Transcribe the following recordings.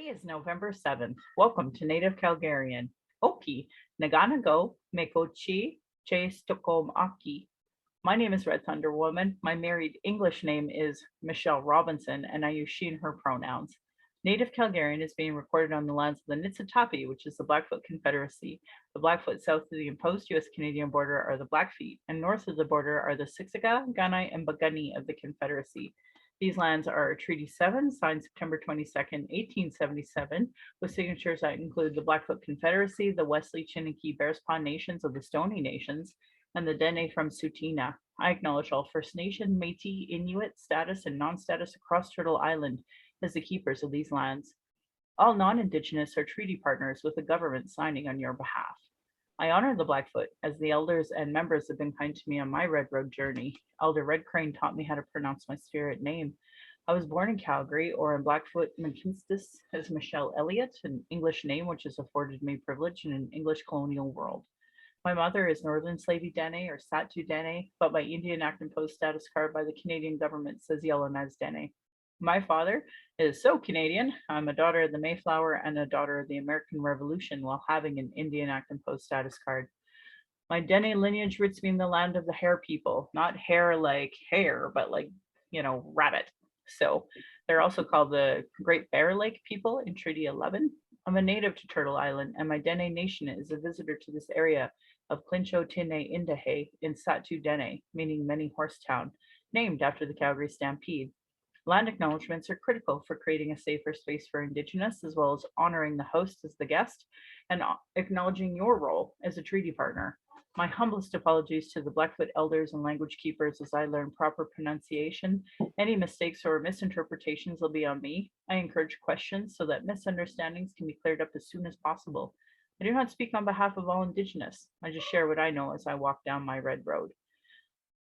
Today is November 7th. Welcome to Native Calgarian. Oki, Naganago, Mekochi, Che Stokomaki. My name is Red Thunder Woman. My married English name is Michelle Robinson, and I use she and her pronouns. Native Calgarian is being recorded on the lands of the Niitsitapi, which is the Blackfoot Confederacy. The Blackfoot south of the imposed U.S.-Canadian border are the Blackfeet, and north of the border are the Siksika, Gunai, and Bagani of the Confederacy. These lands are Treaty 7, signed September 22nd, 1877, with signatures that include the Blackfoot Confederacy, the Wesley, Chiniki, Bearspaw Nations of the Stoney Nations, and the Dene from Tsuut'ina. I acknowledge all First Nation, Métis, Inuit, status, and non-status across Turtle Island as the keepers of these lands. All non-Indigenous are treaty partners with the government signing on your behalf. I honor the Blackfoot as the elders and members have been kind to me on my Red Road journey. Elder Red Crane taught me how to pronounce my spirit name. I was born in Calgary, or in Blackfoot, McKinstis as Michelle Elliott, an English name which has afforded me privilege in an English colonial world. My mother is Northern Slavey Dene or Satu Dene, but my Indian Act and Post status card by the Canadian government says Yellowknives Dene. My father is so Canadian. I'm a daughter of the Mayflower and a daughter of the American Revolution while having an Indian Act and Post status card. My Dene lineage roots me in the land of the Hare people, not hair like hair, but like, rabbit. So they're also called the Great Bear Lake people in Treaty 11. I'm a native to Turtle Island, and my Dene nation is a visitor to this area of Clincho Tine Indahe in Satu Dene, meaning many horse town, named after the Calgary Stampede. Land acknowledgements are critical for creating a safer space for Indigenous, as well as honoring the host as the guest and acknowledging your role as a treaty partner. My humblest apologies to the Blackfoot elders and language keepers as I learn proper pronunciation. Any mistakes or misinterpretations will be on me. I encourage questions so that misunderstandings can be cleared up as soon as possible. I do not speak on behalf of all Indigenous. I just share what I know as I walk down my red road.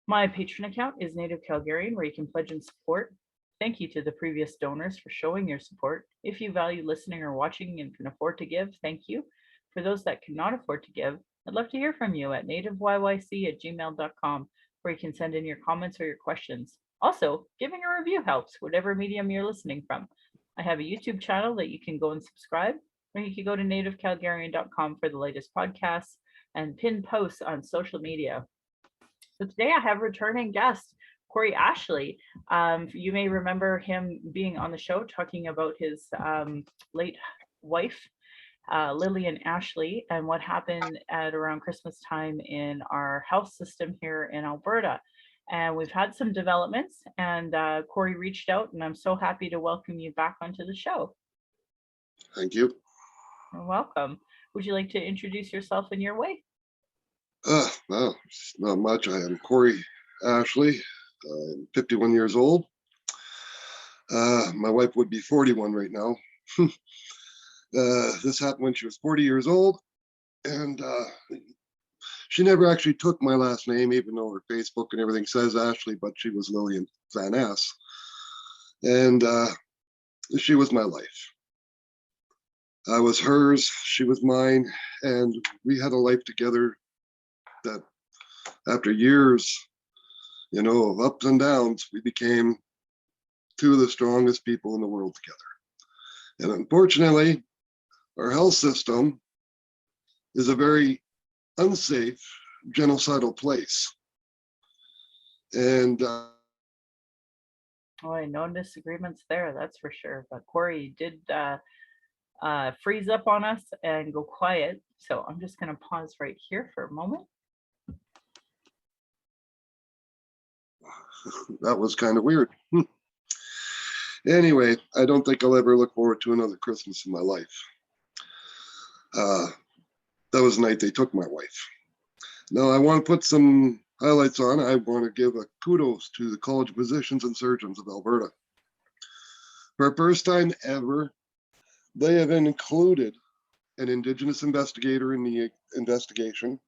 My Patron account is Native Calgarian, where you can pledge and support. Thank you to the previous donors for showing your support. If you value listening or watching and can afford to give, thank you. For those that cannot afford to give, I'd love to hear from you at nativeyyc@gmail.com, where you can send in your comments or your questions. Also, giving a review helps, whatever medium you're listening from. I have a YouTube channel that you can go and subscribe, or you can go to nativecalgarian.com for the latest podcasts and pinned posts on social media. So today I have returning guest, Cory Ashley. You may remember him being on the show talking about his late wife, Lillian Ashley, and what happened at around Christmas time in our health system here in Alberta. And we've had some developments, and Cory reached out, and I'm so happy to welcome you back onto the show. Thank you. You're welcome. Would you like to introduce yourself in your way? Well, not much. I am Cory Ashley. I'm 51 years old. My wife would be 41 right now. This happened when she was 40 years old, and she never actually took my last name, even though her Facebook and everything says Ashley, but she was Lillian Van Ness. And she was my life. I was hers, she was mine, and we had a life together that after years, of ups and downs, we became two of the strongest people in the world together. And unfortunately, our health system is a very unsafe, genocidal place. And no disagreements there, that's for sure. But Cory did freeze up on us and go quiet. So I'm just going to pause right here for a moment. That was kind of weird. Anyway, I don't think I'll ever look forward to another Christmas in my life. That was the night they took my wife. Now I want to put some highlights on. I want to give a kudos to the College of Physicians and Surgeons of Alberta. For the first time ever, they have included an Indigenous investigator in the investigation.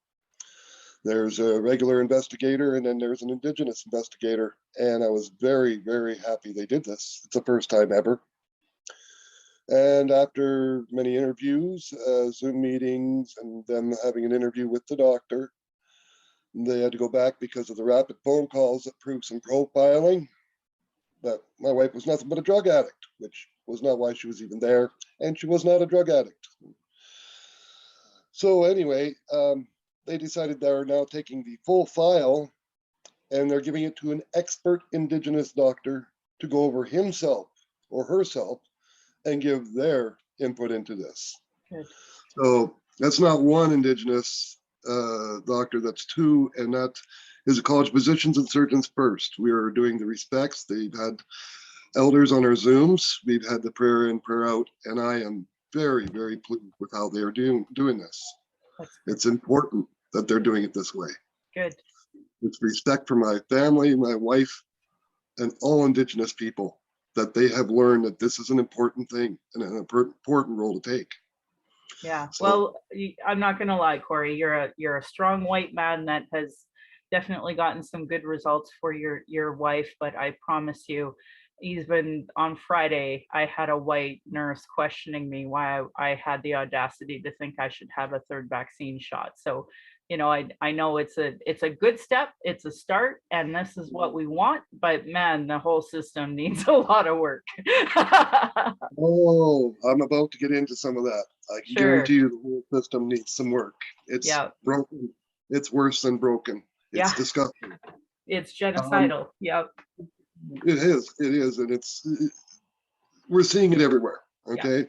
There's a regular investigator, and then there's an Indigenous investigator. And I was very, very happy they did this. It's the first time ever. And after many interviews, Zoom meetings, and them having an interview with the doctor, they had to go back because of the rapid phone calls that proved some profiling. that my wife was nothing but a drug addict, which was not why she was even there, and she was not a drug addict. So anyway, they decided they're now taking the full file and they're giving it to an expert Indigenous doctor to go over himself or herself and give their input into this. Good. So that's not one Indigenous doctor, that's two, and that is a college physicians and surgeons first. We are doing the respects. They've had elders on our Zooms. We've had the prayer in, prayer out, and I am very, very pleased with how they are doing this. It's important that they're doing it this way. Good. With respect for my family, my wife, and all Indigenous people, that they have learned that this is an important thing and an important role to take. Yeah. So, Well, I'm not going to lie, Cory, you're a strong white man that has definitely gotten some good results for your wife, but I promise you, even on Friday, I had a white nurse questioning me why I had the audacity to think I should have a third vaccine shot. So, I know it's a good step, it's a start, and this is what we want, but man, the whole system needs a lot of work. oh, I'm about to get into some of that. I can guarantee you the whole system needs some work. It's broken. It's worse than broken. It's disgusting. It's genocidal. It is, and we're seeing it everywhere. Okay,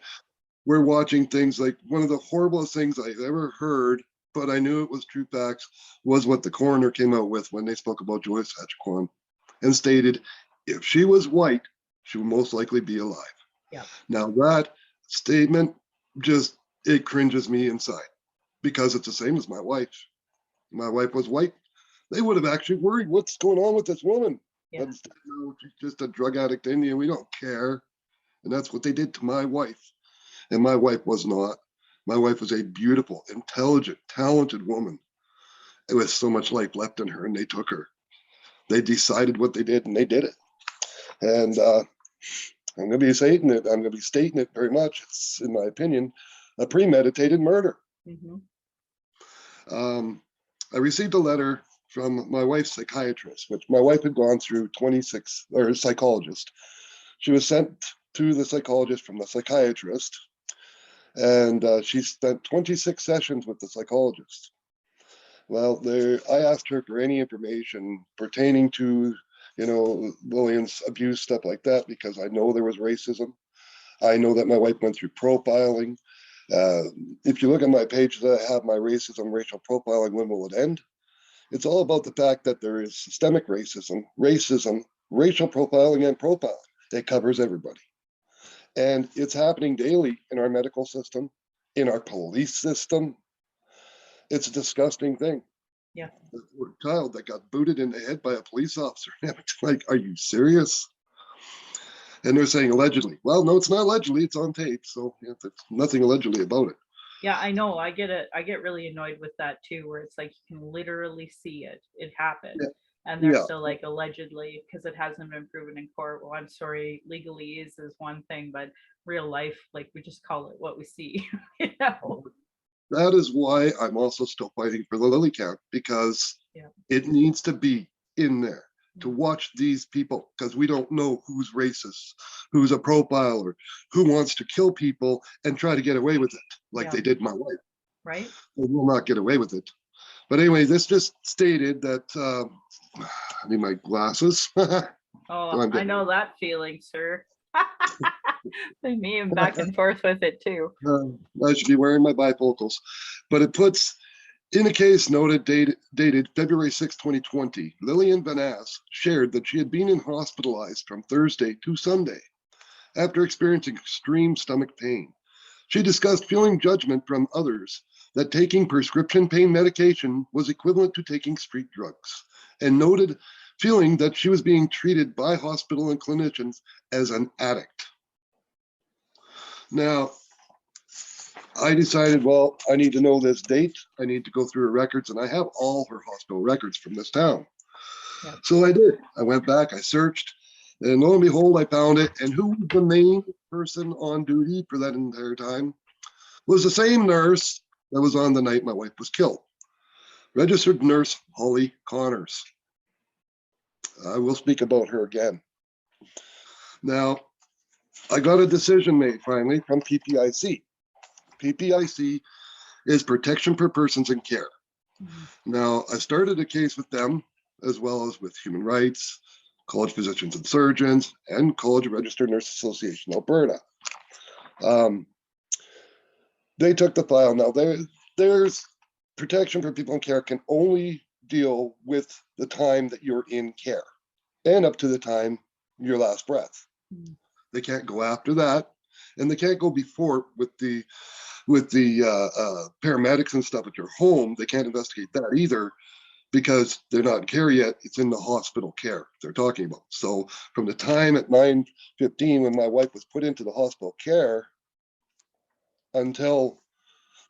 we're watching things like one of the horriblest things I've ever heard, but I knew it was true facts, was what the coroner came out with when they spoke about Joyce Hatchquan and stated if she was white, she would most likely be alive. Yeah. Now that statement it cringes me inside because it's the same as my wife. My wife was white. They would have actually worried what's going on with this woman. Yeah. But no, she's just a drug addict Indian. We don't care. And that's what they did to my wife. And my wife was not. My wife was a beautiful, intelligent, talented woman with so much life left in her, and they took her. They decided what they did, and they did it. And I'm going to be stating it. I'm going to be stating it very much. It's, in my opinion, a premeditated murder. Mm-hmm. I received a letter from my wife's psychiatrist, which my wife had gone through 26, or a psychologist. She was sent to the psychologist from the psychiatrist, and she spent 26 sessions with the psychologist. Well, I asked her for any information pertaining to, Lillian's abuse, stuff like that, because I know there was racism. I know that my wife went through profiling. If you look at my page that I have, my racism, racial profiling, when will it end? It's all about the fact that there is systemic racism, racial profiling, and profiling. It covers everybody. And it's happening daily in our medical system, in our police system. It's a disgusting thing. Yeah. The poor child that got booted in the head by a police officer. It's like, are you serious? And they're saying allegedly. Well, no, it's not allegedly. It's on tape. So there's nothing allegedly about it. Yeah, I know. I get really annoyed with that too, where it's like you can literally see it happened. Yeah. And they're still like allegedly, because it hasn't been proven in court. Well, I'm sorry, legally is one thing, but real life, like we just call it what we see. That is why I'm also still fighting for the Lily count, because it needs to be in there to watch these people, because we don't know who's racist, who's a profiler, who wants to kill people and try to get away with it, like they did my wife. Right. They will not get away with it. But anyway, this just stated that, I need my glasses. Oh, I know that feeling, sir. Me and back and forth with it too. I should be wearing my bifocals. But it puts, in a case noted dated February 6, 2020, Lillian Vanass shared that she had been hospitalized from Thursday to Sunday after experiencing extreme stomach pain. She discussed feeling judgment from others that taking prescription pain medication was equivalent to taking street drugs, and noted feeling that she was being treated by hospital and clinicians as an addict. Now, I decided, well, I need to know this date. I need to go through her records, and I have all her hospital records from this town. Yeah. So I did. I went back, I searched, and lo and behold, I found it. And who was the main person on duty for that entire time was the same nurse that was on the night my wife was killed. Registered nurse Holly Connors. I will speak about her again. Now, I got a decision made finally from PPIC. PPIC is Protection for Persons in Care. Now, I started a case with them as well as with Human Rights, College Physicians and Surgeons, and College Registered Nurse Association Alberta. They took the file. Now, there's Protection for People in Care can only deal with the time that you're in care and up to the time your last breath. They can't go after that, and they can't go before with the paramedics and stuff at your home. They can't investigate that either because they're not in care yet. It's in the hospital care they're talking about. So from the time at 9:15 when my wife was put into the hospital care until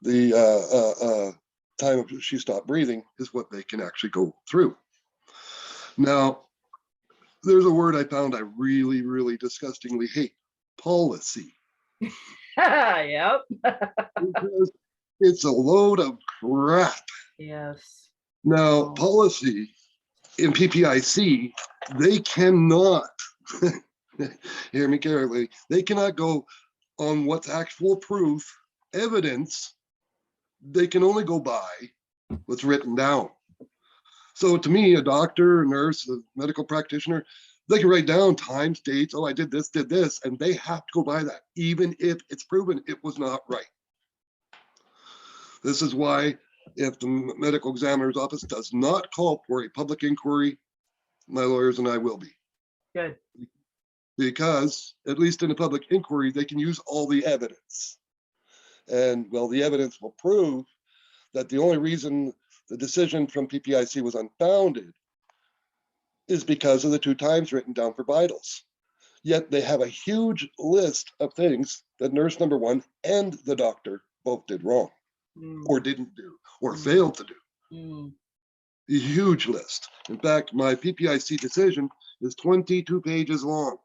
the time she stopped breathing is what they can actually go through. Now, there's a word I found I really, really disgustingly hate: policy. Yep. Because it's a load of crap. Yes. Now, policy in PPIC, they cannot, hear me carefully, they cannot go on what's actual proof, evidence. They can only go by what's written down. So to me, a doctor, a nurse, a medical practitioner, they can write down times, dates, oh, I did this, and they have to go by that, even if it's proven it was not right. This is why if the medical examiner's office does not call for a public inquiry, my lawyers and I will be. Good. Because at least in a public inquiry, they can use all the evidence. And well, the evidence will prove that the only reason the decision from PPIC was unfounded is because of the 2 times written down for vitals. Yet they have a huge list of things that nurse number 1 and the doctor both did wrong, or didn't do, or failed to do. A huge list. In fact, my PPIC decision is 22 pages long.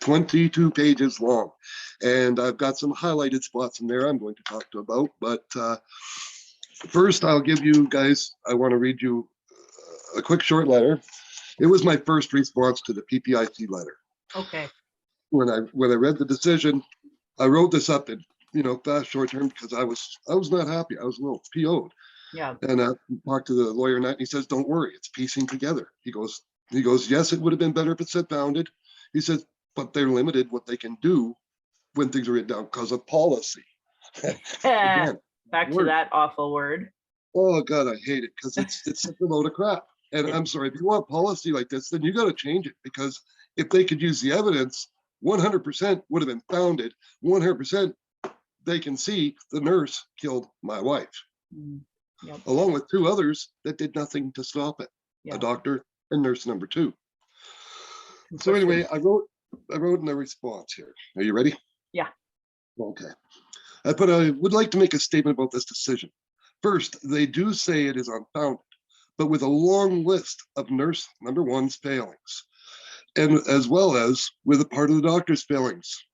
22 pages long. And I've got some highlighted spots in there I'm going to talk to about. But first, I'll give you guys, I want to read you a quick short letter. It was my first response to the PPIC letter. Okay. When I read the decision, I wrote this up in fast short term because I was not happy. I was a little PO'd. Yeah. And I talked to the lawyer and he says, "Don't worry, it's piecing together." He goes, "Yes, it would have been better if it said founded." He says, "But they're limited what they can do when things are written down because of policy." Again, back to that awful word. Oh God, I hate it because it's such a load of crap. And I'm sorry, if you want policy like this, then you got to change it, because if they could use the evidence, 100% would have been founded. 100% they can see the nurse killed my wife, along with 2 others that did nothing to stop it. A doctor and nurse number 2. So anyway, I wrote in the response here. Are you ready? Yeah. Okay. I would like to make a statement about this decision. First, they do say it is unfounded, but with a long list of nurse number 1's failings, and as well as with a part of the doctor's failings.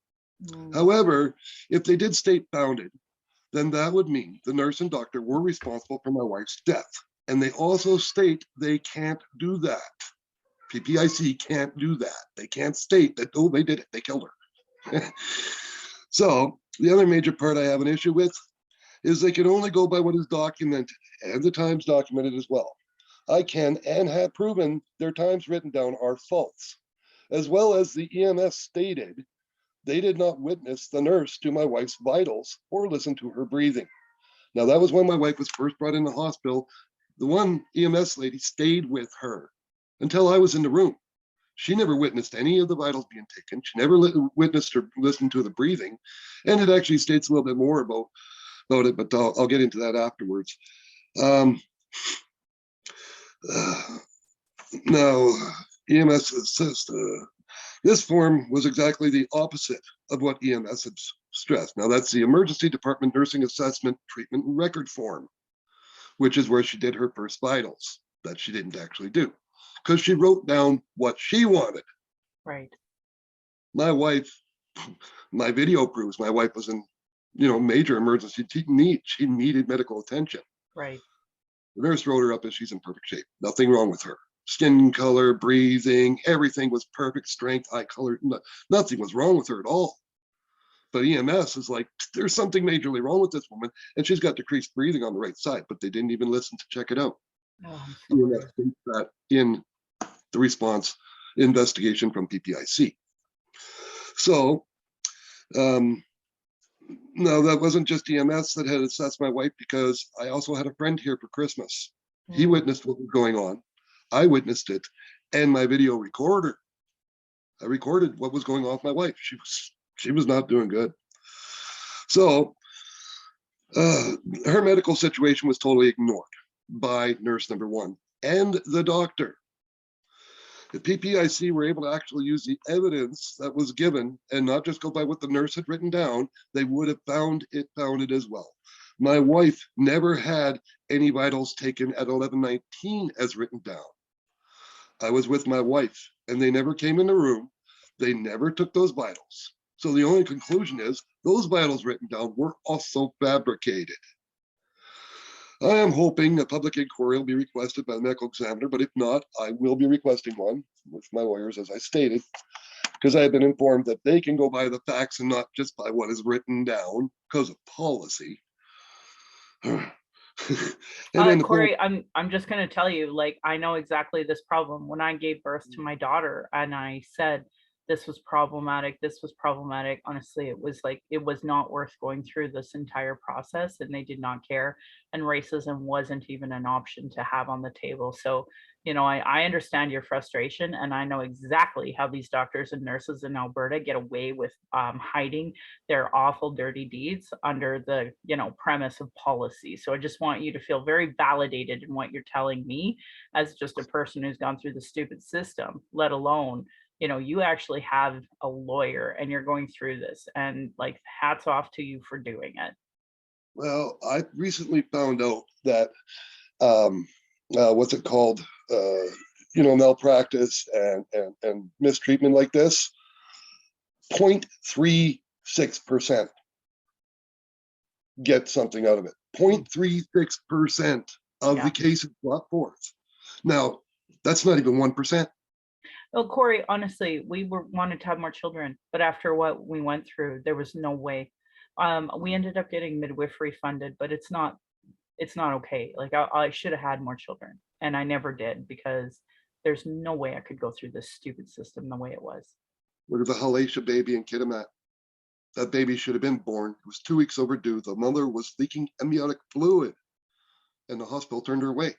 However, if they did state founded, then that would mean the nurse and doctor were responsible for my wife's death. And they also state they can't do that. PPIC can't do that. They can't state that, oh, they did it, they killed her. So the other major part I have an issue with is they can only go by what is documented, and the times documented as well. I can and have proven their times written down are false, as well as the EMS stated they did not witness the nurse do my wife's vitals or listen to her breathing. Now, that was when my wife was first brought in the hospital. The one EMS lady stayed with her until I was in the room. She never witnessed any of the vitals being taken. She never witnessed or listened to the breathing. And it actually states a little bit more about it, but I'll get into that afterwards. Now, EMS says this form was exactly the opposite of what EMS had stressed. Now, that's the Emergency Department Nursing Assessment Treatment Record Form, which is where she did her first vitals that she didn't actually do, because she wrote down what she wanted. Right. My wife, my video proves my wife was in, major emergency need. She needed medical attention. Right. The nurse wrote her up as she's in perfect shape. Nothing wrong with her. skin color, breathing, everything was perfect, strength, eye color, nothing was wrong with her at all. But EMS is like, there's something majorly wrong with this woman, and she's got decreased breathing on the right side, but they didn't even listen to check it out. Oh, I'm EMS sorry. thinks that in the response investigation from PPIC. So no, that wasn't just EMS that had assessed my wife, because I also had a friend here for Christmas. He witnessed what was going on. I witnessed it, and my video recorder. I recorded what was going on with my wife. She was not doing good. So her medical situation was totally ignored by nurse number one and the doctor. The PPIC were able to actually use the evidence that was given and not just go by what the nurse had written down. They would have found it as well. My wife never had any vitals taken at 11:19 as written down. I was with my wife, and they never came in the room. They never took those vitals. So the only conclusion is those vitals written down were also fabricated. I am hoping a public inquiry will be requested by the medical examiner, but if not, I will be requesting one with my lawyers, as I stated, because I have been informed that they can go by the facts and not just by what is written down because of policy. And then Cory, I'm just gonna tell you, like, I know exactly this problem. When I gave birth to my daughter and I said this was problematic, honestly, it was like, it was not worth going through this entire process, and they did not care. And racism wasn't even an option to have on the table. So, you know, I understand your frustration, and I know exactly how these doctors and nurses in Alberta get away with hiding their awful, dirty deeds under the, you know, premise of policy. So I just want you to feel very validated in what you're telling me as just a person who's gone through the stupid system, let alone, you know, you actually have a lawyer and you're going through this, and like, hats off to you for doing it. well, I recently found out that what's it called? Malpractice and mistreatment like this, 0.36% get something out of it. 0.36% of the cases brought forth. Now, that's not even 1%. Well, Cory, honestly, wanted to have more children, but after what we went through, there was no way. We ended up getting midwifery funded, but it's not okay. Like, I should have had more children, and I never did, because there's no way I could go through this stupid system the way it was. Look at the Halacia baby in Kitimat. That baby should have been born. It was 2 weeks overdue. The mother was leaking amniotic fluid, and the hospital turned her away.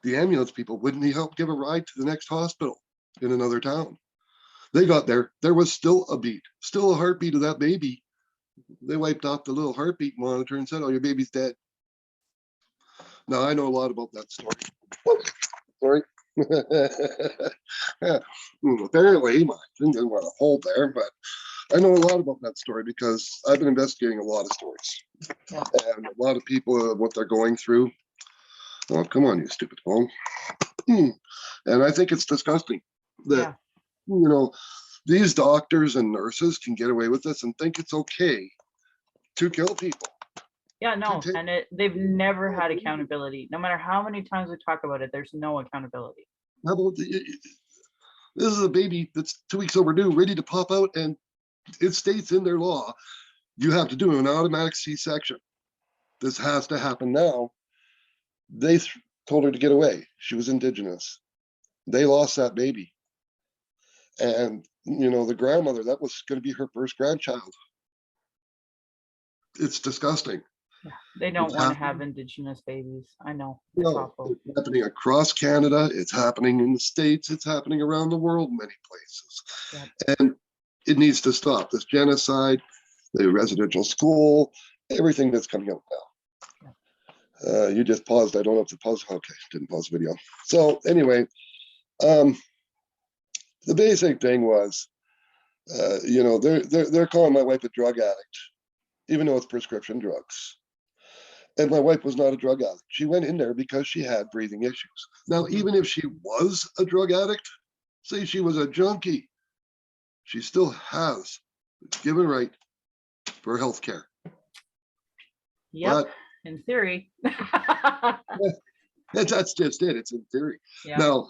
The ambulance people wouldn't help give a ride to the next hospital in another town. They got there. There was still a beat, still a heartbeat of that baby. They wiped off the little heartbeat monitor and said, "Oh, your baby's dead." Now, I know a lot about that story. Sorry. Apparently, my finger went a hole there, but I know a lot about that story because I've been investigating a lot of stories. Yeah. And a lot of people, what they're going through. Oh, come on, you stupid phone. And I think it's disgusting that, these doctors and nurses can get away with this and think it's okay to kill people. Yeah, no, and they've never had accountability. No matter how many times we talk about it, there's no accountability. How about this is a baby that's 2 weeks overdue, ready to pop out, and it states in their law, you have to do an automatic C-section. This has to happen now. They told her to get away. She was Indigenous. They lost that baby. And, the grandmother, that was going to be her first grandchild. It's disgusting. Yeah, they don't want to have Indigenous babies. I know. It's awful. It's happening across Canada. It's happening in the States. It's happening around the world in many places. Yep. And it needs to stop. This genocide, the residential school, everything that's coming out now. You just paused. I don't know if to pause. Okay, didn't pause the video. So anyway, the basic thing was, they're calling my wife a drug addict, even though it's prescription drugs. And my wife was not a drug addict. She went in there because she had breathing issues. Now, even if she was a drug addict, say she was a junkie, she still has the given right for health care. Yep, in theory. That's just it. It's in theory. Yeah. Now,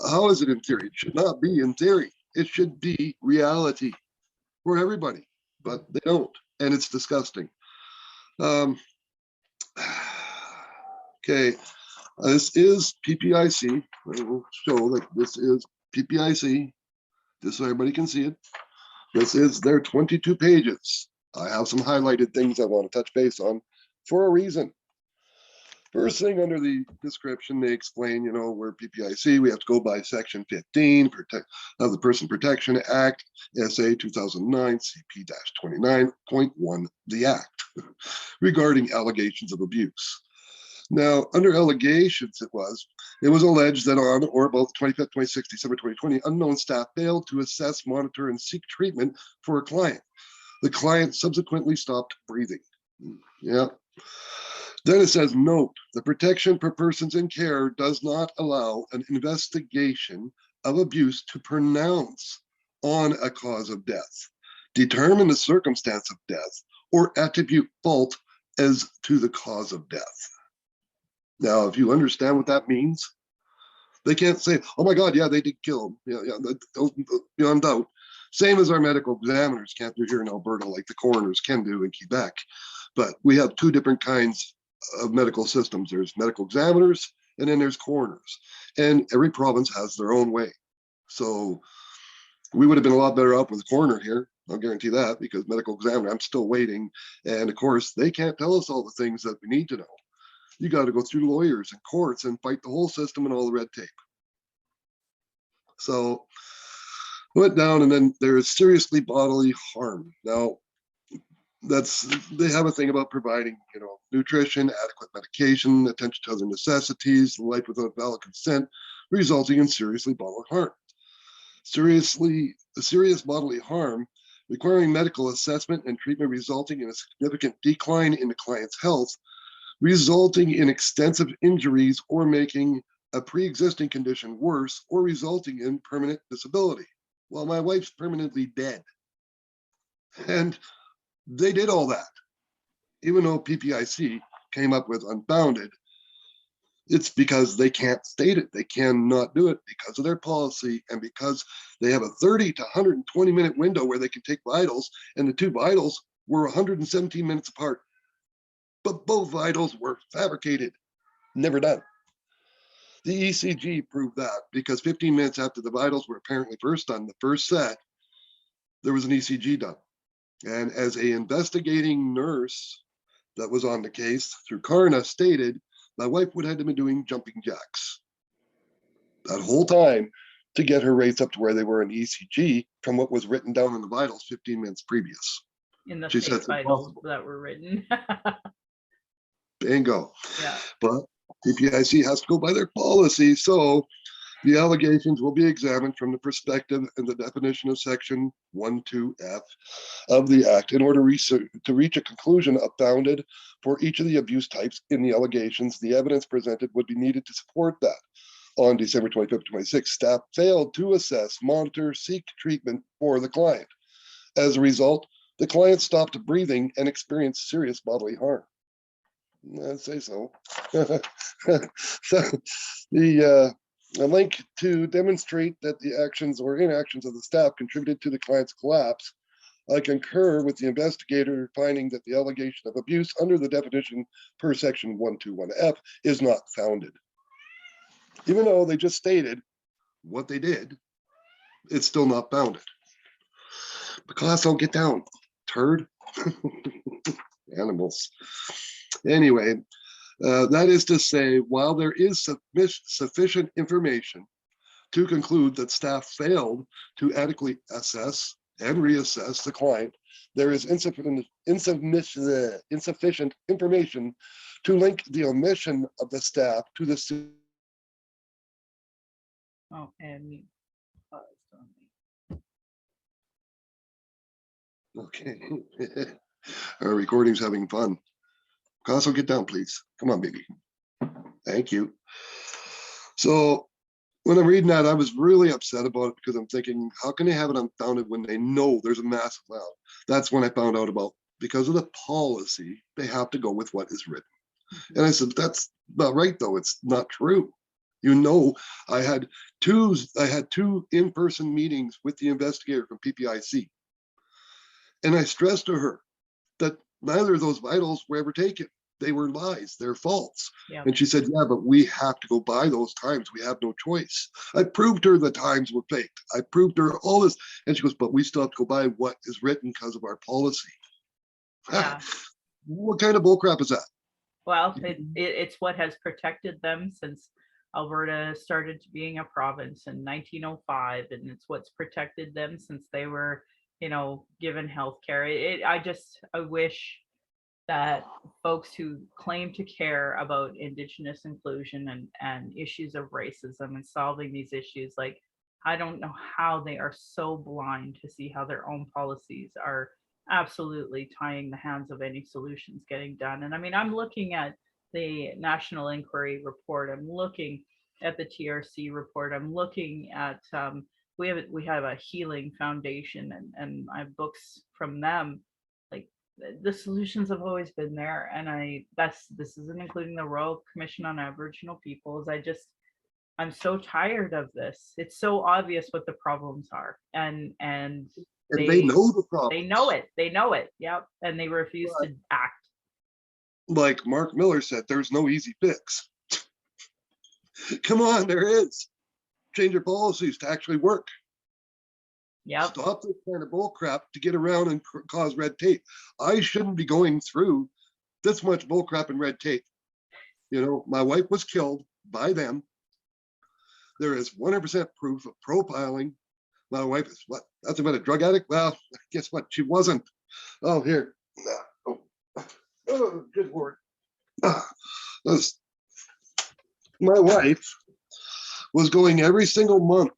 how is it in theory? It should not be in theory. It should be reality for everybody, but they don't, and it's disgusting. Um, okay, this is PPIC. I will show that this is PPIC, just so everybody can see it. This is their 22 pages. I have some highlighted things I want to touch base on for a reason. First thing under the description, they explain, we're PPIC, we have to go by Section 15 of the Person Protection Act, SA 2009, CP-29.1, the Act, regarding allegations of abuse. Now, under allegations, it was alleged that on or about the 25th, 26th December 2020, unknown staff failed to assess, monitor, and seek treatment for a client. The client subsequently stopped breathing. Yeah. Then it says, note, the protection for persons in care does not allow an investigation of abuse to pronounce on a cause of death, determine the circumstance of death, or attribute fault as to the cause of death. Now, if you understand what that means, they can't say, oh my God, yeah, they did kill him. Yeah, beyond doubt. Same as our medical examiners can't do here in Alberta, like the coroners can do in Quebec. But we have two different kinds of medical systems. There's medical examiners, and then there's coroners. And every province has their own way. So we would have been a lot better off with a coroner here. I'll guarantee that, because medical examiner, I'm still waiting. And of course, they can't tell us all the things that we need to know. You got to go through lawyers and courts and fight the whole system and all the red tape. So went down, and then there is seriously bodily harm. Now, they have a thing about providing, nutrition, adequate medication, attention to other necessities, life without valid consent, resulting in seriously bodily harm. Serious bodily harm requiring medical assessment and treatment resulting in a significant decline in the client's health, resulting in extensive injuries or making a pre-existing condition worse, or resulting in permanent disability. Well, my wife's permanently dead. And they did all that. Even though PPIC came up with unfounded, it's because they can't state it. They cannot do it because of their policy, and because they have a 30 to 120 minute window where they can take vitals, and the two vitals were 117 minutes apart. But both vitals were fabricated, never done. The ECG proved that, because 15 minutes after the vitals were apparently first done, the first set, there was an ECG done. And as an investigating nurse that was on the case through Coroner stated, my wife would have been doing jumping jacks that whole time to get her rates up to where they were in ECG from what was written down in the vitals 15 minutes previous. In the She fake said it's vitals impossible. that were written. Bingo. Yeah. But PPIC has to go by their policy. So the allegations will be examined from the perspective and the definition of Section 12F of the Act in order to reach a conclusion founded for each of the abuse types in the allegations. The evidence presented would be needed to support that. On December 25th, 26th, staff failed to assess, monitor, seek treatment for the client. As a result, the client stopped breathing and experienced serious bodily harm. I'd say so. So a link to demonstrate that the actions or inactions of the staff contributed to the client's collapse. I concur with the investigator finding that the allegation of abuse under the definition per Section 121F is not founded. Even though they just stated what they did, it's still not founded. Because I'll get down, turd. Animals. Anyway, that is to say, while there is sufficient information to conclude that staff failed to adequately assess and reassess the client, there is insufficient information to link the omission of the staff to the. Oh, and you paused on me. Okay. Our recording's having fun. Castle, get down, please. Come on, baby. Thank you. So when I'm reading that, I was really upset about it, because I'm thinking, how can they have it unfounded when they know there's a massive amount? That's when I found out about, because of the policy, they have to go with what is written. And I said, that's not right though. It's not true. You know, I had two in-person meetings with the investigator from PPIC. And I stressed to her that neither of those vitals were ever taken. They were lies, they're false. Yeah. And she said, yeah, but we have to go by those times. We have no choice. I proved her the times were faked. I proved her all this. And she goes, but we still have to go by what is written because of our policy. Yeah. What kind of bullcrap is that? Well, it's what has protected them since Alberta started being a province in 1905, and it's what's protected them since they were, given health care. I wish that folks who claim to care about Indigenous inclusion and issues of racism and solving these issues, like, I don't know how they are so blind to see how their own policies are absolutely tying the hands of any solutions getting done. And I mean, I'm looking at the National Inquiry report. I'm looking at the TRC report. I'm looking at we have a healing foundation, and I have books from them. Like, the solutions have always been there, and this isn't including the Royal Commission on Aboriginal Peoples. I'm so tired of this. It's so obvious what the problems are, and They know the problem. they know it. They know it. Yep. And they refuse to act. Like Mark Miller said, there's no easy fix. Come on, there is. Change your policies to actually work. Yep. Stop this kind of bull crap to get around and cause red tape. I shouldn't be going through this much bull crap and red tape. My wife was killed by them. There is 100% proof of profiling. My wife is what? That's about a drug addict? Well, guess what? She wasn't. Oh, here. Oh, good Lord. My wife was going every single month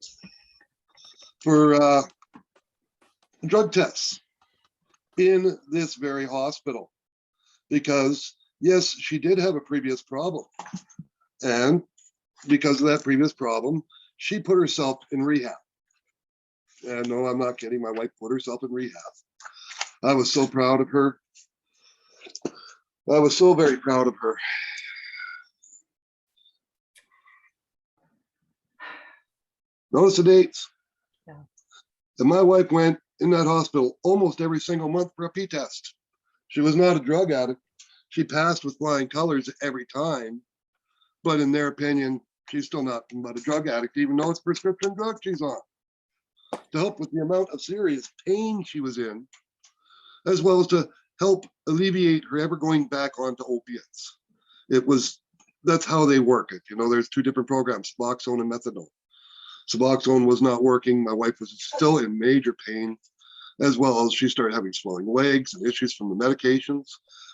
for drug tests in this very hospital because, yes, she did have a previous problem. And because of that previous problem, she put herself in rehab. And no, I'm not kidding. My wife put herself in rehab. I was so proud of her. I was so very proud of her. Notice the dates. Yeah. And my wife went in that hospital almost every single month for a P test. She was not a drug addict. She passed with flying colors every time. But in their opinion, she's still not but a drug addict, even though it's prescription drug she's on. To help with the amount of serious pain she was in, as well as to help alleviate her ever going back onto opiates. That's how they work it. There's two different programs, Suboxone and methadone. Suboxone was not working. My wife was still in major pain, as well as she started having swelling legs and issues from the medications.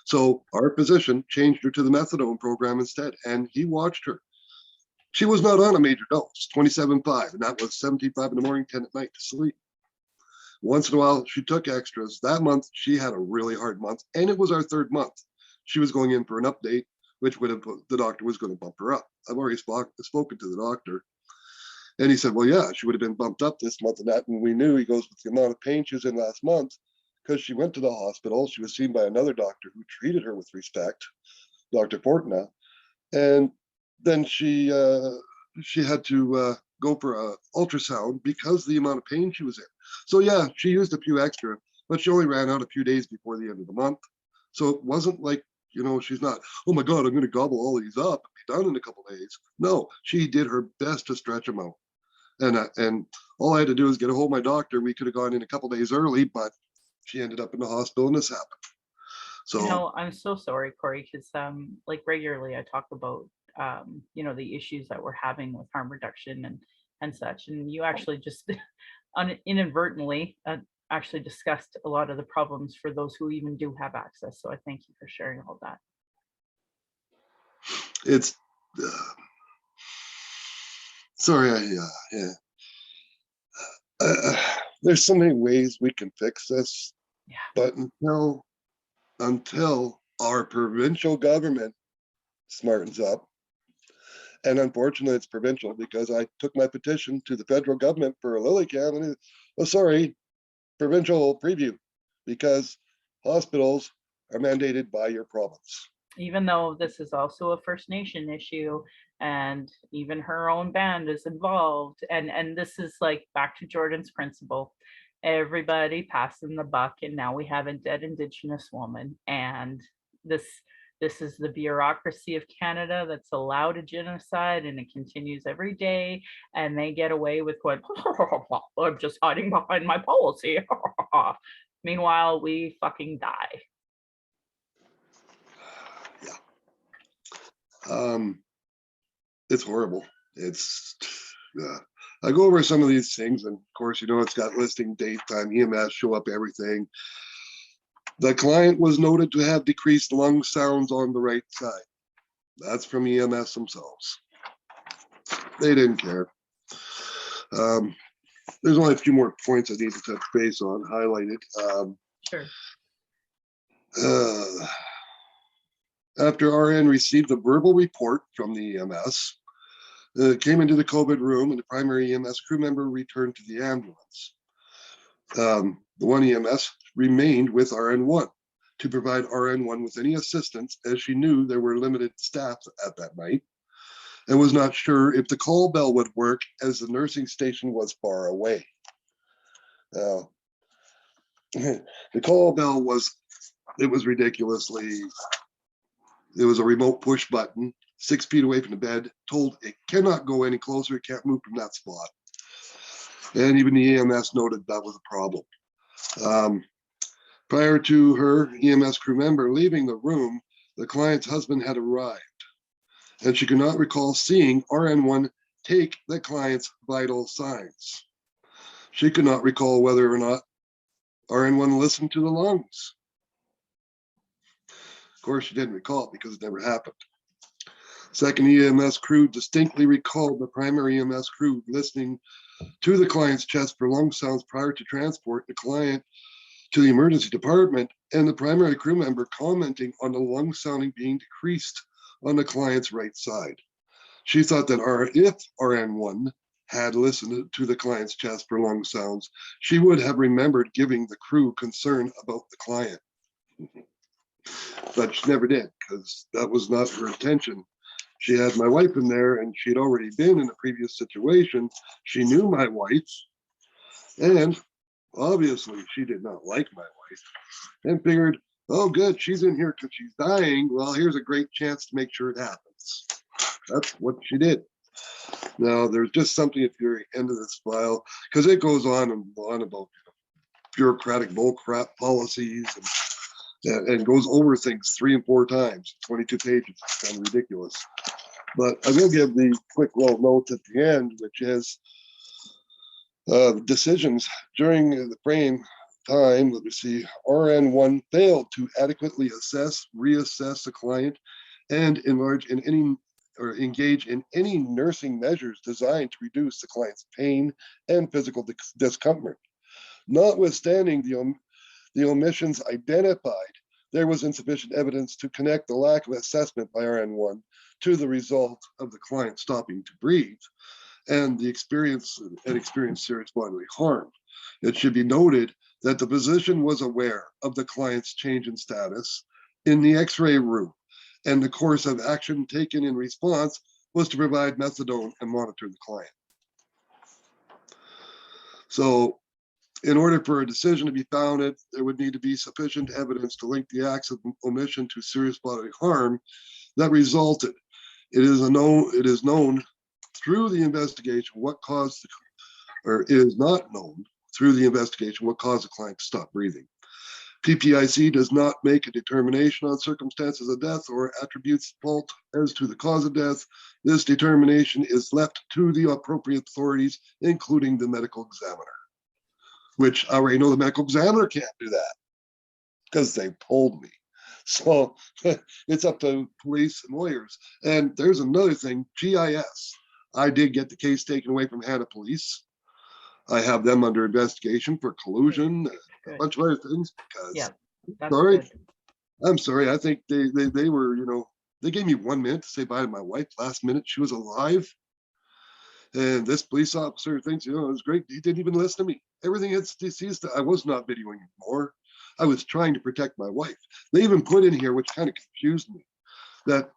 So our physician changed her to the methadone program instead, and he watched her. She was not on a major dose, 27.5, and that was 17.5 in the morning, 10 at night to sleep. Once in a while, she took extras. That month, she had a really hard month, and it was our third month. She was going in for an update, which the doctor was going to bump her up. I've already spoken to the doctor, and he said, well, yeah, she would have been bumped up this month and that, and we knew, he goes, with the amount of pain she was in last month, because she went to the hospital, she was seen by another doctor who treated her with respect, Dr. Fortna, and then she had to go for an ultrasound because of the amount of pain she was in. So yeah, she used a few extra, but she only ran out a few days before the end of the month. So it wasn't like, she's not, oh my God, I'm going to gobble all these up and be done in a couple of days. No, she did her best to stretch them out. And all I had to do is get a hold of my doctor. We could have gone in a couple of days early, but she ended up in the hospital and this happened. So I'm so sorry, Cory, because like regularly I talk about the issues that we're having with harm reduction and such, and you actually just inadvertently actually discussed a lot of the problems for those who even do have access. So I thank you for sharing all that. It's sorry, there's so many ways we can fix this, Yeah. but until our provincial government smartens up, and unfortunately it's provincial because I took my petition to the federal government for a lily cam, and provincial preview, because hospitals are mandated by your province. Even though this is also a First Nation issue, and even her own band is involved, and this is like back to Jordan's principle, everybody passing the buck, and now we have a dead Indigenous woman, and this this is the bureaucracy of Canada that's allowed a genocide, and it continues every day, and they get away with going, I'm just hiding behind my policy. Meanwhile, we fucking die. It's horrible. It's, I go over some of these things, and of course, it's got listing, date, time, EMS, show up, everything. The client was noted to have decreased lung sounds on the right side. That's from EMS themselves. They didn't care. There's only a few more points I need to touch base on, highlighted. Sure. After RN received the verbal report from the EMS, came into the COVID room, and the primary EMS crew member returned to the ambulance. The one EMS remained with RN1 to provide RN1 with any assistance, as she knew there were limited staff at that night and was not sure if the call bell would work, as the nursing station was far away. The call bell was ridiculously, it was a remote push button 6 feet away from the bed, told it cannot go any closer, it can't move from that spot. And even the EMS noted that was a problem. Prior to her EMS crew member leaving the room, the client's husband had arrived, and she could not recall seeing RN1 take the client's vital signs. She could not recall whether or not RN1 listened to the lungs. Of course, she didn't recall it because it never happened. Second EMS crew distinctly recalled the primary EMS crew listening to the client's chest for lung sounds prior to transport the client to the emergency department, and the primary crew member commenting on the lung sounding being decreased on the client's right side. She thought that if RN1 had listened to the client's chest for lung sounds, she would have remembered giving the crew concern about the client. But she never did, because that was not her intention. She had my wife in there, and she'd already been in a previous situation. She knew my wife, and obviously she did not like my wife, and figured, oh good, she's in here because she's dying. Well, here's a great chance to make sure it happens. That's what she did. Now, there's just something at the very end of this file, because it goes on and on about bureaucratic bullcrap policies, and goes over things 3 and 4 times, 22 pages. It's kind of ridiculous. But I will give the quick little note at the end, which is decisions during the frame time. Let me see. RN1 failed to adequately assess, reassess the client, and engage in any nursing measures designed to reduce the client's pain and physical discomfort. Notwithstanding the omissions identified, there was insufficient evidence to connect the lack of assessment by RN1 to the result of the client stopping to breathe and experienced serious bodily harm. It should be noted that the physician was aware of the client's change in status in the X-ray room, and the course of action taken in response was to provide methadone and monitor the client. So, in order for a decision to be founded, there would need to be sufficient evidence to link the acts of omission to serious bodily harm that resulted. It is known through the investigation what caused, or it is not known through the investigation what caused the client to stop breathing. PPIC does not make a determination on circumstances of death or attributes fault as to the cause of death. This determination is left to the appropriate authorities, including the medical examiner, which I already know the medical examiner can't do that because they told me. So it's up to police and lawyers. And there's another thing, GIS. I did get the case taken away from Hannah Police. I have them under investigation for collusion, a bunch of other things. Because, yeah, sorry, I'm sorry. I think they were, they gave me 1 minute to say bye to my wife. Last minute, she was alive. And this police officer thinks, it was great. He didn't even listen to me. Everything it's deceased. I was not videoing anymore. I was trying to protect my wife. They even put in here, which kind of confused me. that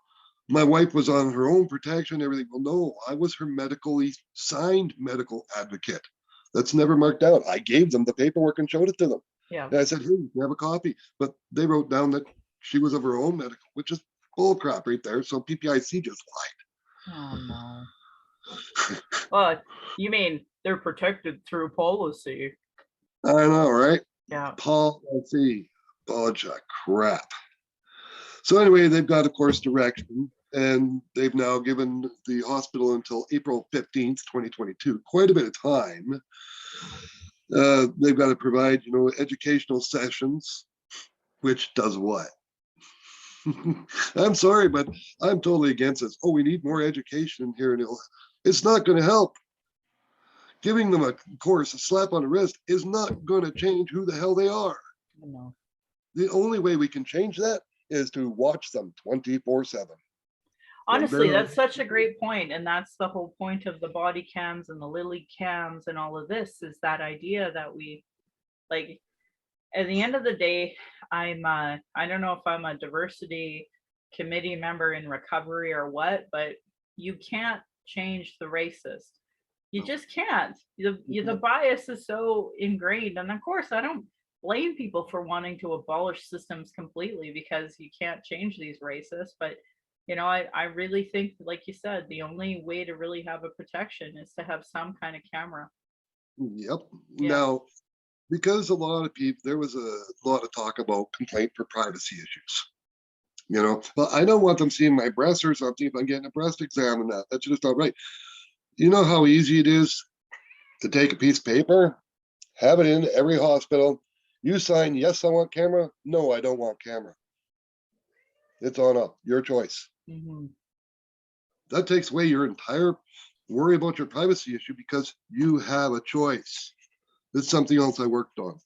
my wife was on her own protection, everything. Well, no, I was her medically signed medical advocate. That's never marked out. I gave them the paperwork and showed it to them. Yeah. And I said, here, you can have a copy. But they wrote down that she was of her own medical, which is bull crap right there. So PPIC just Oh no. Well, you mean they're protected through policy? lied. I know, right? Yeah. Policy, bunch of crap. So anyway, they've got a course direction, and they've now given the hospital until April 15th, 2022, quite a bit of time. They've got to provide, educational sessions, which does what? I'm sorry, but I'm totally against this. Oh, we need more education in here. It's not going to help. Giving them a course, a slap on the wrist, is not going to change who the hell they are. No. The only way we can change that is to watch them 24/7. Honestly, that's such a great point, and that's the whole point of the body cams and the lily cams and all of this, is that idea that we, like, at the end of the day, I don't know if I'm a diversity committee member in recovery or what, but you can't change the racist. You just can't. The bias is so ingrained, and of course, I don't blame people for wanting to abolish systems completely, because you can't change these racists. But I really think, like you said, the only way to really have a protection is to have some kind of camera. Yep. Yeah. Now, because a lot of people, there was a lot of talk about complaint for privacy issues. Well, I don't want them seeing my breasts or something if I'm getting a breast exam, and that's just not right. You know how easy it is to take a piece of paper, have it in every hospital. You sign, yes, I want camera. No, I don't want camera. It's on up. Your choice. Mm-hmm. That takes away your entire worry about your privacy issue, because you have a choice. It's something else I worked on.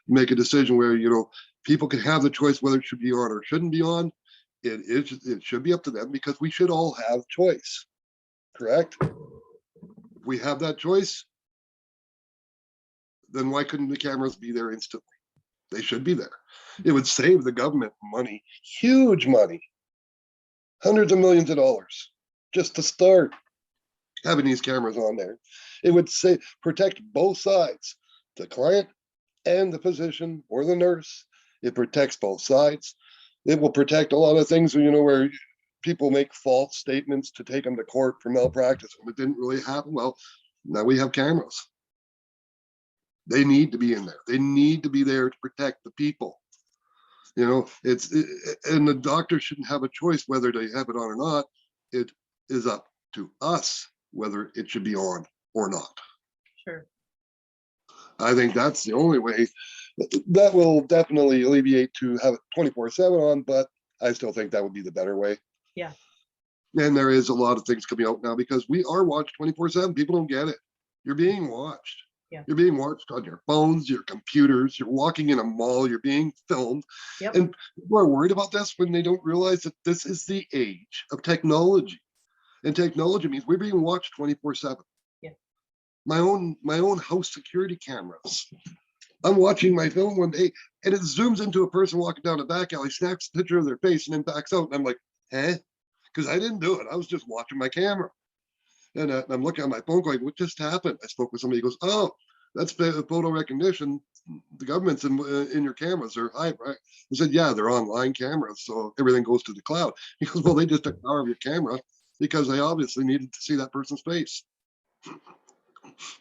Make a decision where, people can have the choice whether it should be on or shouldn't be on. It should be up to them, because we should all have choice. Correct? If we have that choice, then why couldn't the cameras be there instantly? They should be there. It would save the government money, huge money, hundreds of millions of dollars, just to start having these cameras on there. It would protect both sides, the client and the physician or the nurse. It protects both sides. It will protect a lot of things, where people make false statements to take them to court for malpractice when it didn't really happen. Well, now we have cameras. They need to be in there. They need to be there to protect the people. And the doctor shouldn't have a choice whether they have it on or not. It is up to us whether it should be on or not. Sure. I think that's the only way. That will definitely alleviate to have it 24/7 on, but I still think that would be the better way. Yeah. And there is a lot of things coming out now, because we are watched 24/7. People don't get it. You're being watched. Yeah. You're being watched on your phones, your computers. You're walking in a mall. You're being filmed. Yep. And people are worried about this when they don't realize that this is the age of technology. And technology means we're being watched 24/7. Yeah. My own house security cameras. I'm watching my film one day, and it zooms into a person walking down a back alley, snaps a picture of their face, and then backs out. And I'm like, eh? Because I didn't do it. I was just watching my camera. And I'm looking at my phone going, what just happened? I spoke with somebody who goes, oh, that's photo recognition. The government's in your cameras. They're high, right? I said, yeah, they're online cameras, so everything goes to the cloud. He goes, well, they just took power of your camera because they obviously needed to see that person's face.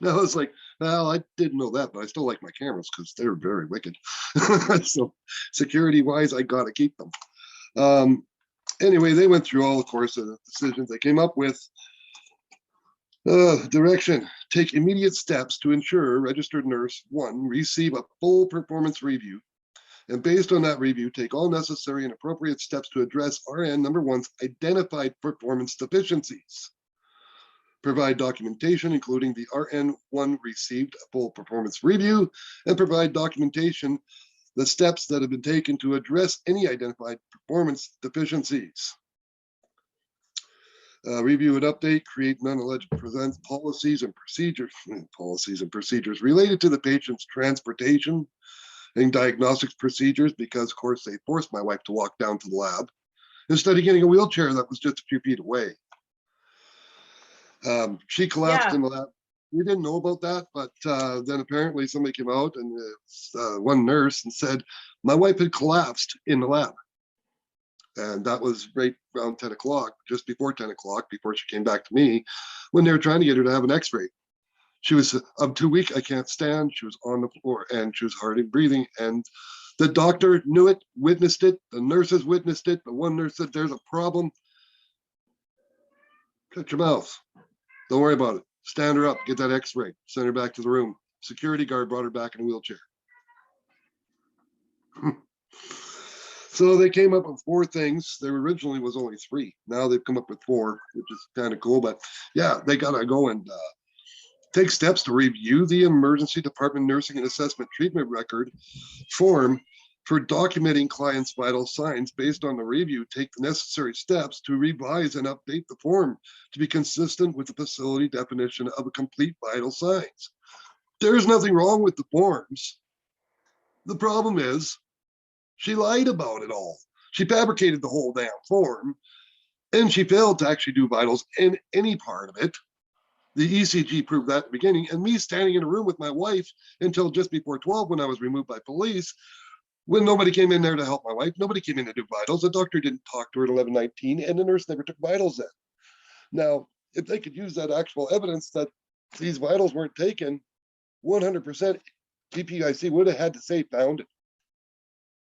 Now I was like, well, I didn't know that, but I still like my cameras because they're very wicked. So security wise, I got to keep them. Anyway, they went through all the course of the decisions they came up with. Direction: take immediate steps to ensure a registered nurse, one, receive a full performance review, and based on that review, take all necessary and appropriate steps to address RN number one's identified performance deficiencies. Provide documentation, including the RN1 received a full performance review, and provide documentation, the steps that have been taken to address any identified performance deficiencies. Review and update, create non-alleged present policies and procedures related to the patient's transportation and diagnostics procedures, because of course they forced my wife to walk down to the lab instead of getting a wheelchair that was just a few feet away. She collapsed Yeah. in the lab. We didn't know about that, but then apparently somebody came out and one nurse and said, my wife had collapsed in the lab. And that was right around 10 o'clock, just before 10 o'clock, before she came back to me, when they were trying to get her to have an x-ray. She was, I'm too weak, I can't stand. She was on the floor and she was hardly breathing. And the doctor knew it, witnessed it. The nurses witnessed it. The one nurse said, there's a problem. Shut your mouth. Don't worry about it. Stand her up, get that x-ray, send her back to the room. Security guard brought her back in a wheelchair. So they came up with 4 things. There originally was only 3. Now they've come up with 4, which is kind of cool. But yeah, they got to go and take steps to review the emergency department nursing and assessment treatment record form for documenting clients' vital signs. Based on the review, take the necessary steps to revise and update the form to be consistent with the facility definition of a complete vital signs. There's nothing wrong with the forms. The problem is she lied about it all. She fabricated the whole damn form, and she failed to actually do vitals in any part of it. The ECG proved that at the beginning, and me standing in a room with my wife until just before 12 when I was removed by police, when nobody came in there to help my wife, nobody came in to do vitals. The doctor didn't talk to her at 11:19, and the nurse never took vitals then. Now, if they could use that actual evidence that these vitals weren't taken, 100% PPIC would have had to say found it.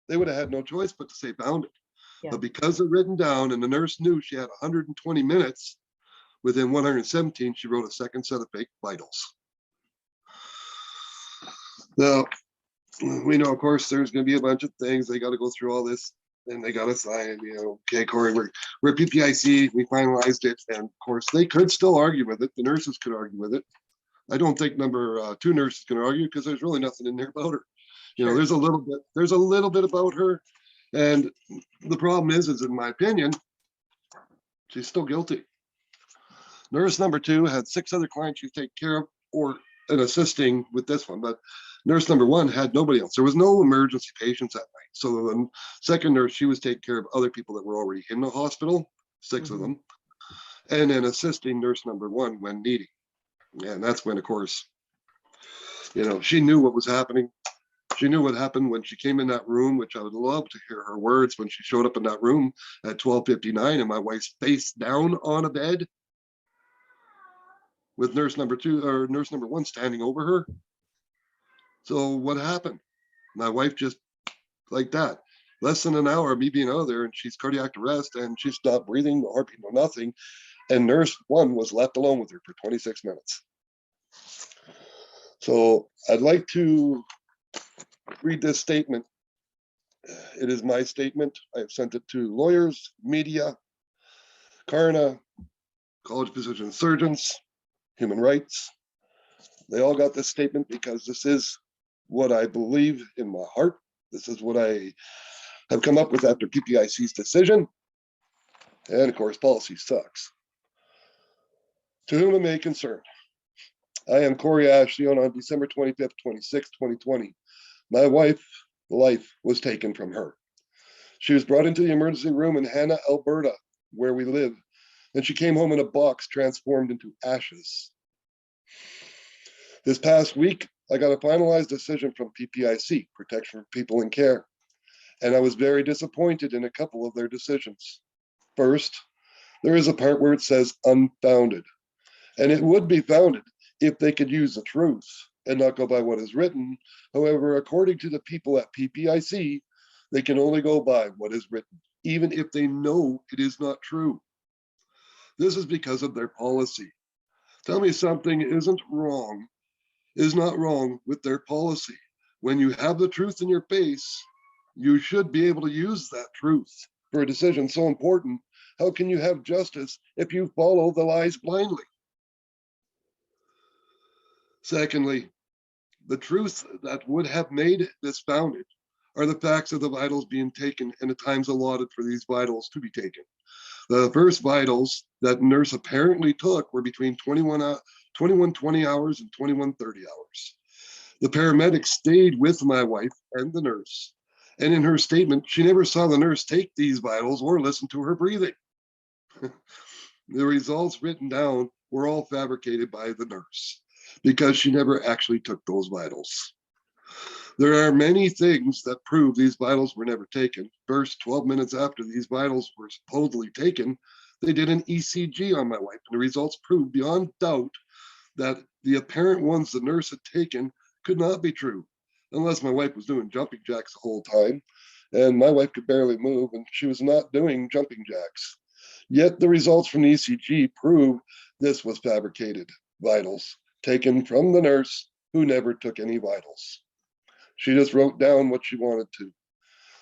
They would have had no choice but to say found it. Yeah. But because they're written down and the nurse knew she had 120 minutes, within 117, she wrote a second set of fake vitals. Now, we know, of course, there's going to be a bunch of things. They got to go through all this and they got to sign, okay, Cory, we're PPIC, we finalized it. And of course, they could still argue with it. The nurses could argue with it. I don't think number 2 nurses can argue because there's really nothing in there about her. Sure. There's a little bit about her. And the problem is in my opinion, she's still guilty. Nurse number 2 had 6 other clients she take care of or and assisting with this one, but nurse number 1 had nobody else. There was no emergency patients that night. So the second nurse, she was taking care of other people that were already in the hospital, 6 of them, and then assisting nurse number 1 when needing. And that's when, of course, she knew what was happening. She knew what happened when she came in that room, which I would love to hear her words when she showed up in that room at 12:59 and my wife's face down on a bed with nurse number 2 or nurse number 1 standing over her. So what happened? My wife just like that, less than an hour of me being out of there and she's cardiac arrest and she stopped breathing, no heartbeat, no nothing. And nurse 1 was left alone with her for 26 minutes. So I'd like to read this statement. It is my statement. I have sent it to lawyers, media, Karna, college physician surgeons, human rights. They all got this statement because this is what I believe in my heart. This is what I have come up with after PPIC's decision. And of course, policy sucks. To whom it may concern. I am Cory Ashley, on December 25th, 26th, 2020. My wife's life was taken from her. She was brought into the emergency room in Hanna, Alberta, where we live, and she came home in a box transformed into ashes. This past week, I got a finalized decision from PPIC, Protection for People in Care, and I was very disappointed in a couple of their decisions. First, there is a part where it says unfounded, and it would be founded if they could use the truth and not go by what is written. However, according to the people at PPIC, they can only go by what is written, even if they know it is not true. This is because of their policy. Tell me something is not wrong with their policy. When you have the truth in your face, you should be able to use that truth for a decision so important. How can you have justice if you follow the lies blindly? Secondly, the truth that would have made this founded are the facts of the vitals being taken and the times allotted for these vitals to be taken. The first vitals that nurse apparently took were between 21:20 hours and 21:30 hours. The paramedic stayed with my wife and the nurse And in her statement, she never saw the nurse take these vitals or listen to her breathing. The results written down were all fabricated by the nurse because she never actually took those vitals. There are many things that prove these vitals were never taken. First, 12 minutes after these vitals were supposedly taken, they did an ECG on my wife, and the results proved beyond doubt that the apparent ones the nurse had taken could not be true, unless my wife was doing jumping jacks the whole time, and my wife could barely move, and she was not doing jumping jacks. Yet the results from the ECG prove this was fabricated vitals taken from the nurse who never took any vitals. She just wrote down what she wanted to.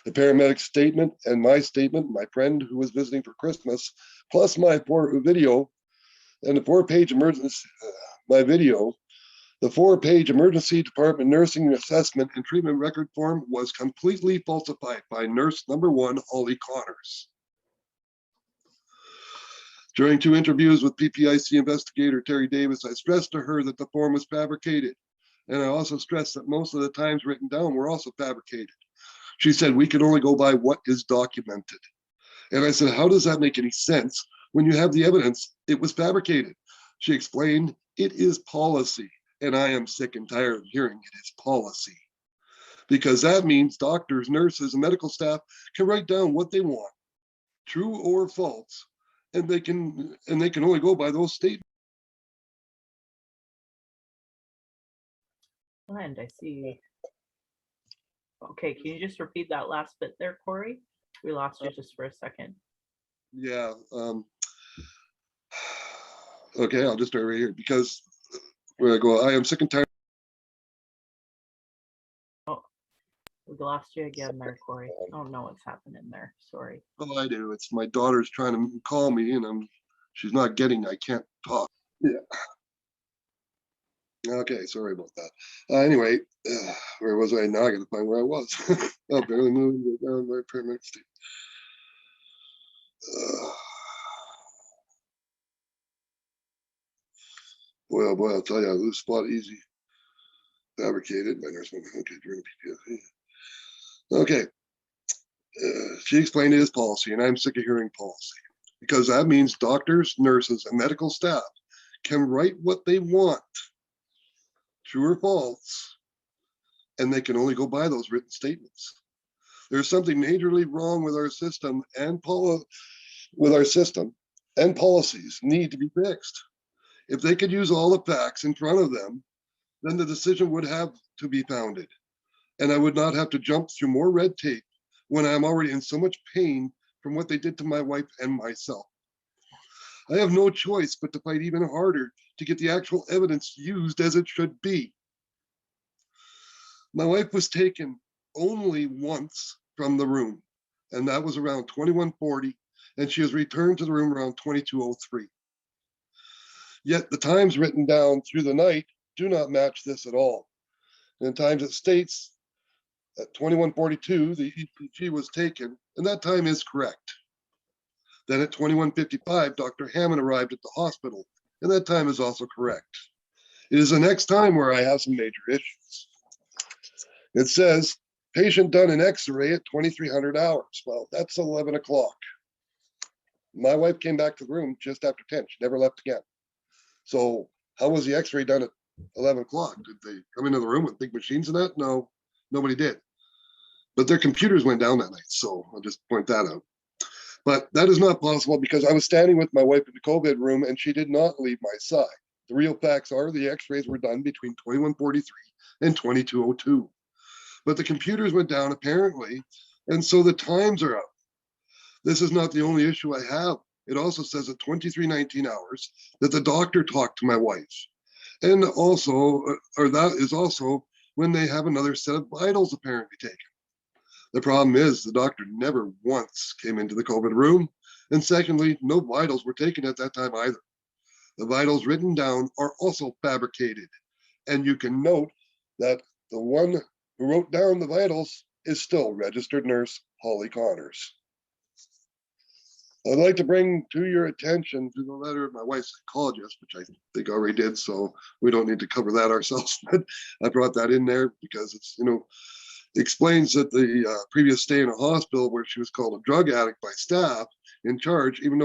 The paramedic statement and my statement, my friend who was visiting for Christmas, plus my video and the 4-page emergency, my video, the 4-page emergency department nursing assessment and treatment record form was completely falsified by nurse number 1, Holly Connors. During 2 interviews with PPIC investigator Terry Davis, I stressed to her that the form was fabricated. And I also stressed that most of the times written down were also fabricated. She said, we can only go by what is documented. And I said, how does that make any sense when you have the evidence it was fabricated? She explained, it is policy. And I am sick and tired of hearing it is policy. Because that means doctors, nurses, and medical staff can write down what they want, true or false, and they can only go by those statements. And I see. Okay, can you just repeat that last bit there, Cory? We lost you just for a second. Yeah. Okay, I'll just start right here because where I go, I am sick and tired. Oh, we lost you again there, Cory. I don't know what's happening there. Sorry. Oh, I do. It's my daughter's trying to call me and she's not getting, I can't talk. Yeah. Okay, sorry about that. Anyway, where was I? Now I gotta find where I was. Oh, barely moving down my paramedic state. Boy, oh boy, I'll tell you, I lose spot easy. Fabricated by nurse. Okay, during PTSD. Okay. She explained it as policy, and I'm sick of hearing policy because that means doctors, nurses, and medical staff can write what they want, true or false, and they can only go by those written statements. There's something majorly wrong with our system and policies need to be fixed. If they could use all the facts in front of them, then the decision would have to be founded, and I would not have to jump through more red tape when I'm already in so much pain from what they did to my wife and myself. I have no choice but to fight even harder to get the actual evidence used as it should be. My wife was taken only once from the room, and that was around 21:40, and she was returned to the room around 22:03. Yet the times written down through the night do not match this at all. And in times it states at 21:42, the EPG was taken, and that time is correct. Then at 21:55, Dr. Hammond arrived at the hospital, and that time is also correct. It is the next time where I have some major issues. It says, patient done an x-ray at 2300 hours. Well, that's 11 o'clock. My wife came back to the room just after 10. She never left again. So how was the x-ray done at 11 o'clock? Did they come into the room with big machines and that? No, nobody did. But their computers went down that night. So I'll just point that out. But that is not possible because I was standing with my wife in the COVID room and she did not leave my side. The real facts are the x-rays were done between 21:43 and 22:02. But the computers went down apparently, and so the times are up. This is not the only issue I have. It also says at 23:19 hours that the doctor talked to my wife. And also, or that is also when they have another set of vitals apparently taken. The problem is the doctor never once came into the COVID room. And secondly, no vitals were taken at that time either. The vitals written down are also fabricated. And you can note that the one who wrote down the vitals is still registered nurse Holly Connors. I'd like to bring to your attention to the letter of my wife's psychologist, which I think already did, so we don't need to cover that ourselves. But I brought that in there because it's, explains that the previous stay in a hospital where she was called a drug addict by staff in charge, even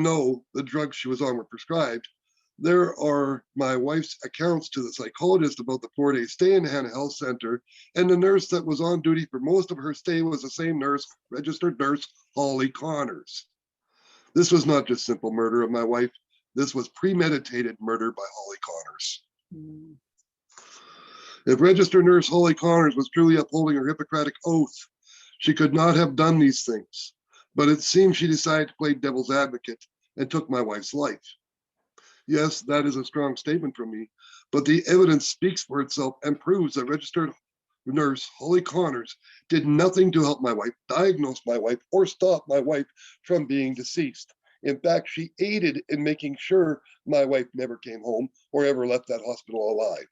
though the drugs she was on were prescribed. There are my wife's accounts to the psychologist about the 4-day stay in Hannah Health Center, and the nurse that was on duty for most of her stay was the same nurse, registered nurse Holly Connors. This was not just simple murder of my wife. This was premeditated murder by Holly Connors. Mm. If registered nurse Holly Connors was truly upholding her Hippocratic oath, she could not have done these things. But it seems she decided to play devil's advocate and took my wife's life. Yes, that is a strong statement from me, but the evidence speaks for itself and proves that registered nurse Holly Connors did nothing to help my wife, diagnose my wife, or stop my wife from being deceased. In fact, she aided in making sure my wife never came home or ever left that hospital alive.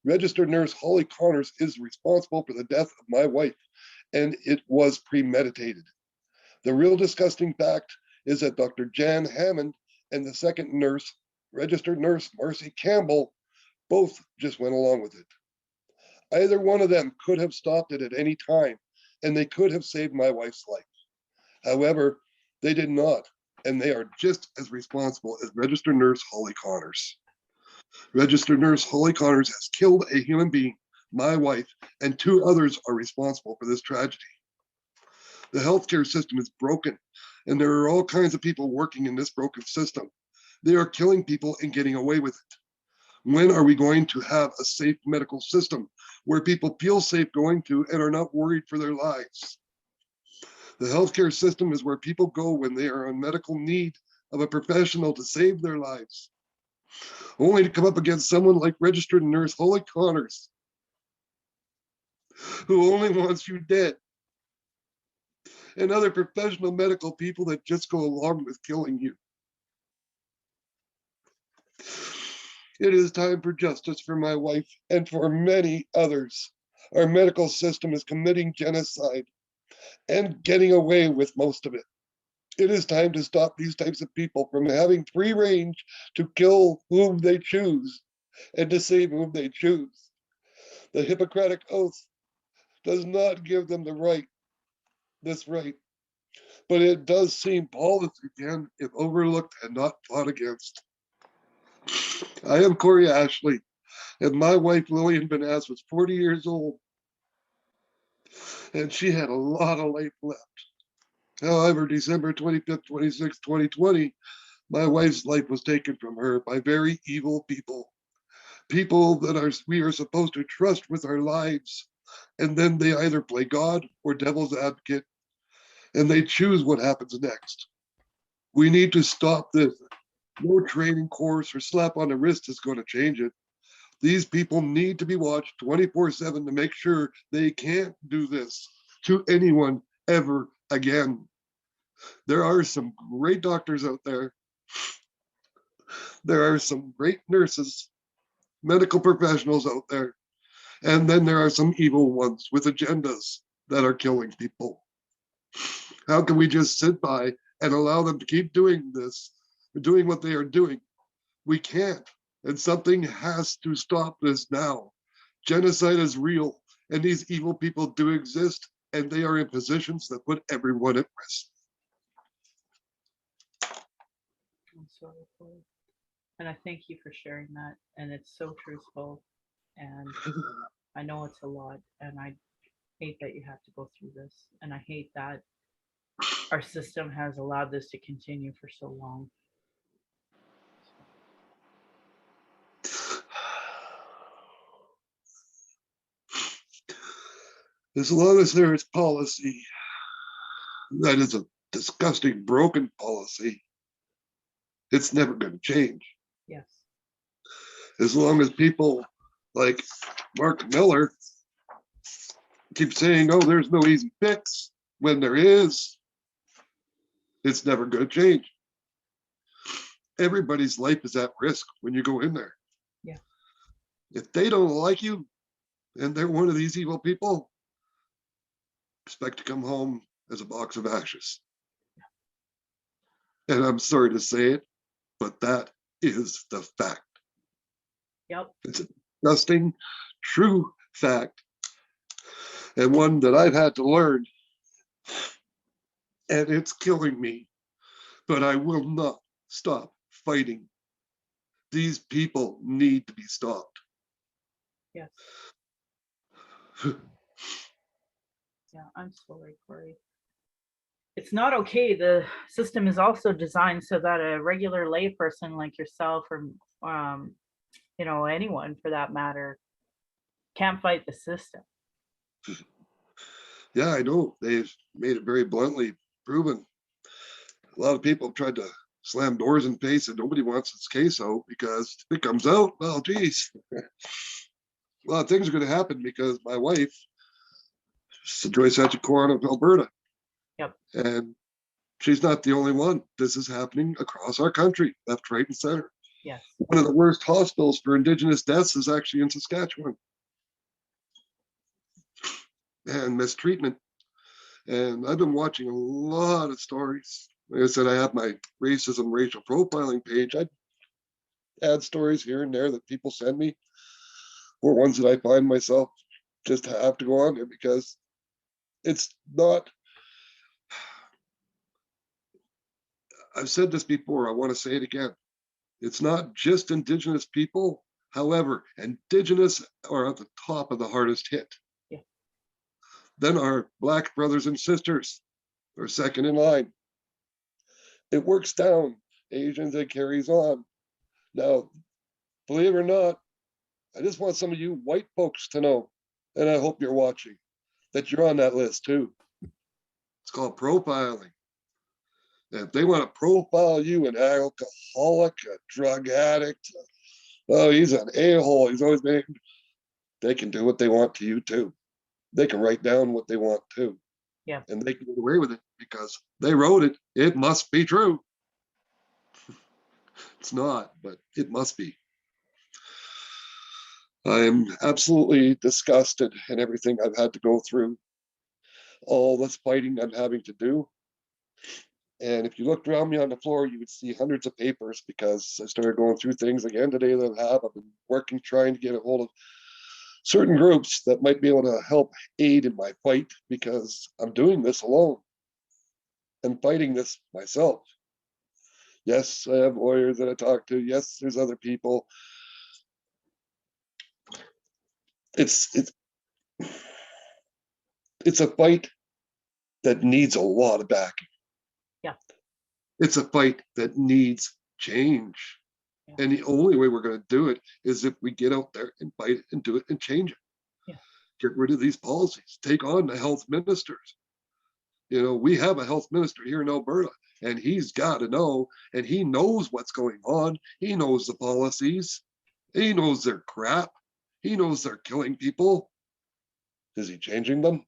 Registered nurse Holly Connors is responsible for the death of my wife, and it was premeditated. The real disgusting fact is that Dr. Jan Hammond and the second nurse, registered nurse Marcy Campbell, both just went along with it. Either one of them could have stopped it at any time, and they could have saved my wife's life. However, they did not, and they are just as responsible as registered nurse Holly Connors. Registered nurse Holly Connors has killed a human being, my wife, and 2 others are responsible for this tragedy. The healthcare system is broken, and there are all kinds of people working in this broken system. They are killing people and getting away with it. When are we going to have a safe medical system where people feel safe going to and are not worried for their lives? The healthcare system is where people go when they are in medical need of a professional to save their lives, only to come up against someone like registered nurse Holly Connors, who only wants you dead, and other professional medical people that just go along with killing you. It is time for justice for my wife and for many others. Our medical system is committing genocide and getting away with most of it. It is time to stop these types of people from having free range to kill whom they choose and to save whom they choose. The Hippocratic Oath does not give them this right, but it does seem policy can, if overlooked and not fought against. I am Cory Ashley, and my wife Lillian Benass was 40 years old, and she had a lot of life left. However, December 25th, 26th, 2020, my wife's life was taken from her by very evil people. People that we are supposed to trust with our lives, and then they either play God or devil's advocate, and they choose what happens next. We need to stop this. No training course or slap on the wrist is going to change it. These people need to be watched 24/7 to make sure they can't do this to anyone ever again. There are some great doctors out there. There are some great nurses, medical professionals out there. And then there are some evil ones with agendas that are killing people. How can we just sit by and allow them to keep doing this, doing what they are doing? We can't. And something has to stop this now. Genocide is real, and these evil people do exist, and they are in positions that put everyone at risk. I'm sorry, Cory. And I thank you for sharing that. And it's so truthful. And I know it's a lot. And I hate that you have to go through this. And I hate that our system has allowed this to continue for so long. As long as there is policy, that is a disgusting, broken policy, it's never going to change. Yes. As long as people like Mark Miller keep saying, oh, there's no easy fix, when there is, it's never going to change. Everybody's life is at risk when you go in there. Yeah. If they don't like you and they're one of these evil people, expect to come home as a box of ashes. And I'm sorry to say it, but that is the fact. Yep. It's a disgusting, true fact. and one that I've had to learn, and it's killing me, but I will not stop fighting. These people need to be stopped. Yes. Yeah, I'm sorry, Cory. It's not okay. The system is also designed so that a regular layperson like yourself, or anyone for that matter, can't fight the system. Yeah, I know. They've made it very bluntly proven. A lot of people have tried to slam doors in face, and nobody wants its case out, because if it comes out, well, geez, a lot of things are going to happen, because my wife, Joyce Hatchett-Corin of Alberta, Yep. and she's not the only one. This is happening across our country, left, right, and center. Yes. One of the worst hospitals for Indigenous deaths is actually in Saskatchewan. And mistreatment. And I've been watching a lot of stories. Like I said, I have my racism, racial profiling page. I add stories here and there that people send me, or ones that I find myself just have to go on there, because it's not, I've said this before, I want to say it again. It's not just Indigenous people. However, Indigenous are at the top of the hardest hit. Yeah. Then our Black brothers and sisters are second in line. It works down. Asians, it carries on. Now, believe it or not, I just want some of you white folks to know, and I hope you're watching, that you're on that list too. It's called profiling. And if they want to profile you, an alcoholic, a drug addict, oh, he's an a-hole, he's always been, they can do what they want to you too. They can write down what they want too. Yeah. And they can get away with it because they wrote it. It must be true. It's not, but it must be. I am absolutely disgusted in everything I've had to go through, all this fighting I'm having to do. And if you looked around me on the floor, you would see hundreds of papers, because I started going through things again today that I've been working, trying to get a hold of certain groups that might be able to help aid in my fight, because I'm doing this alone and fighting this myself. Yes, I have lawyers that I talk to. Yes, there's other people. It's a fight that needs a lot of backing. Yeah. It's a fight that needs change. Yeah. And the only way we're going to do it is if we get out there and fight it and do it and change it. Yeah. Get rid of these policies, take on the health ministers. We have a health minister here in Alberta, and he's got to know, and he knows what's going on. He knows the policies. He knows they're crap. He knows they're killing people. Is he changing them?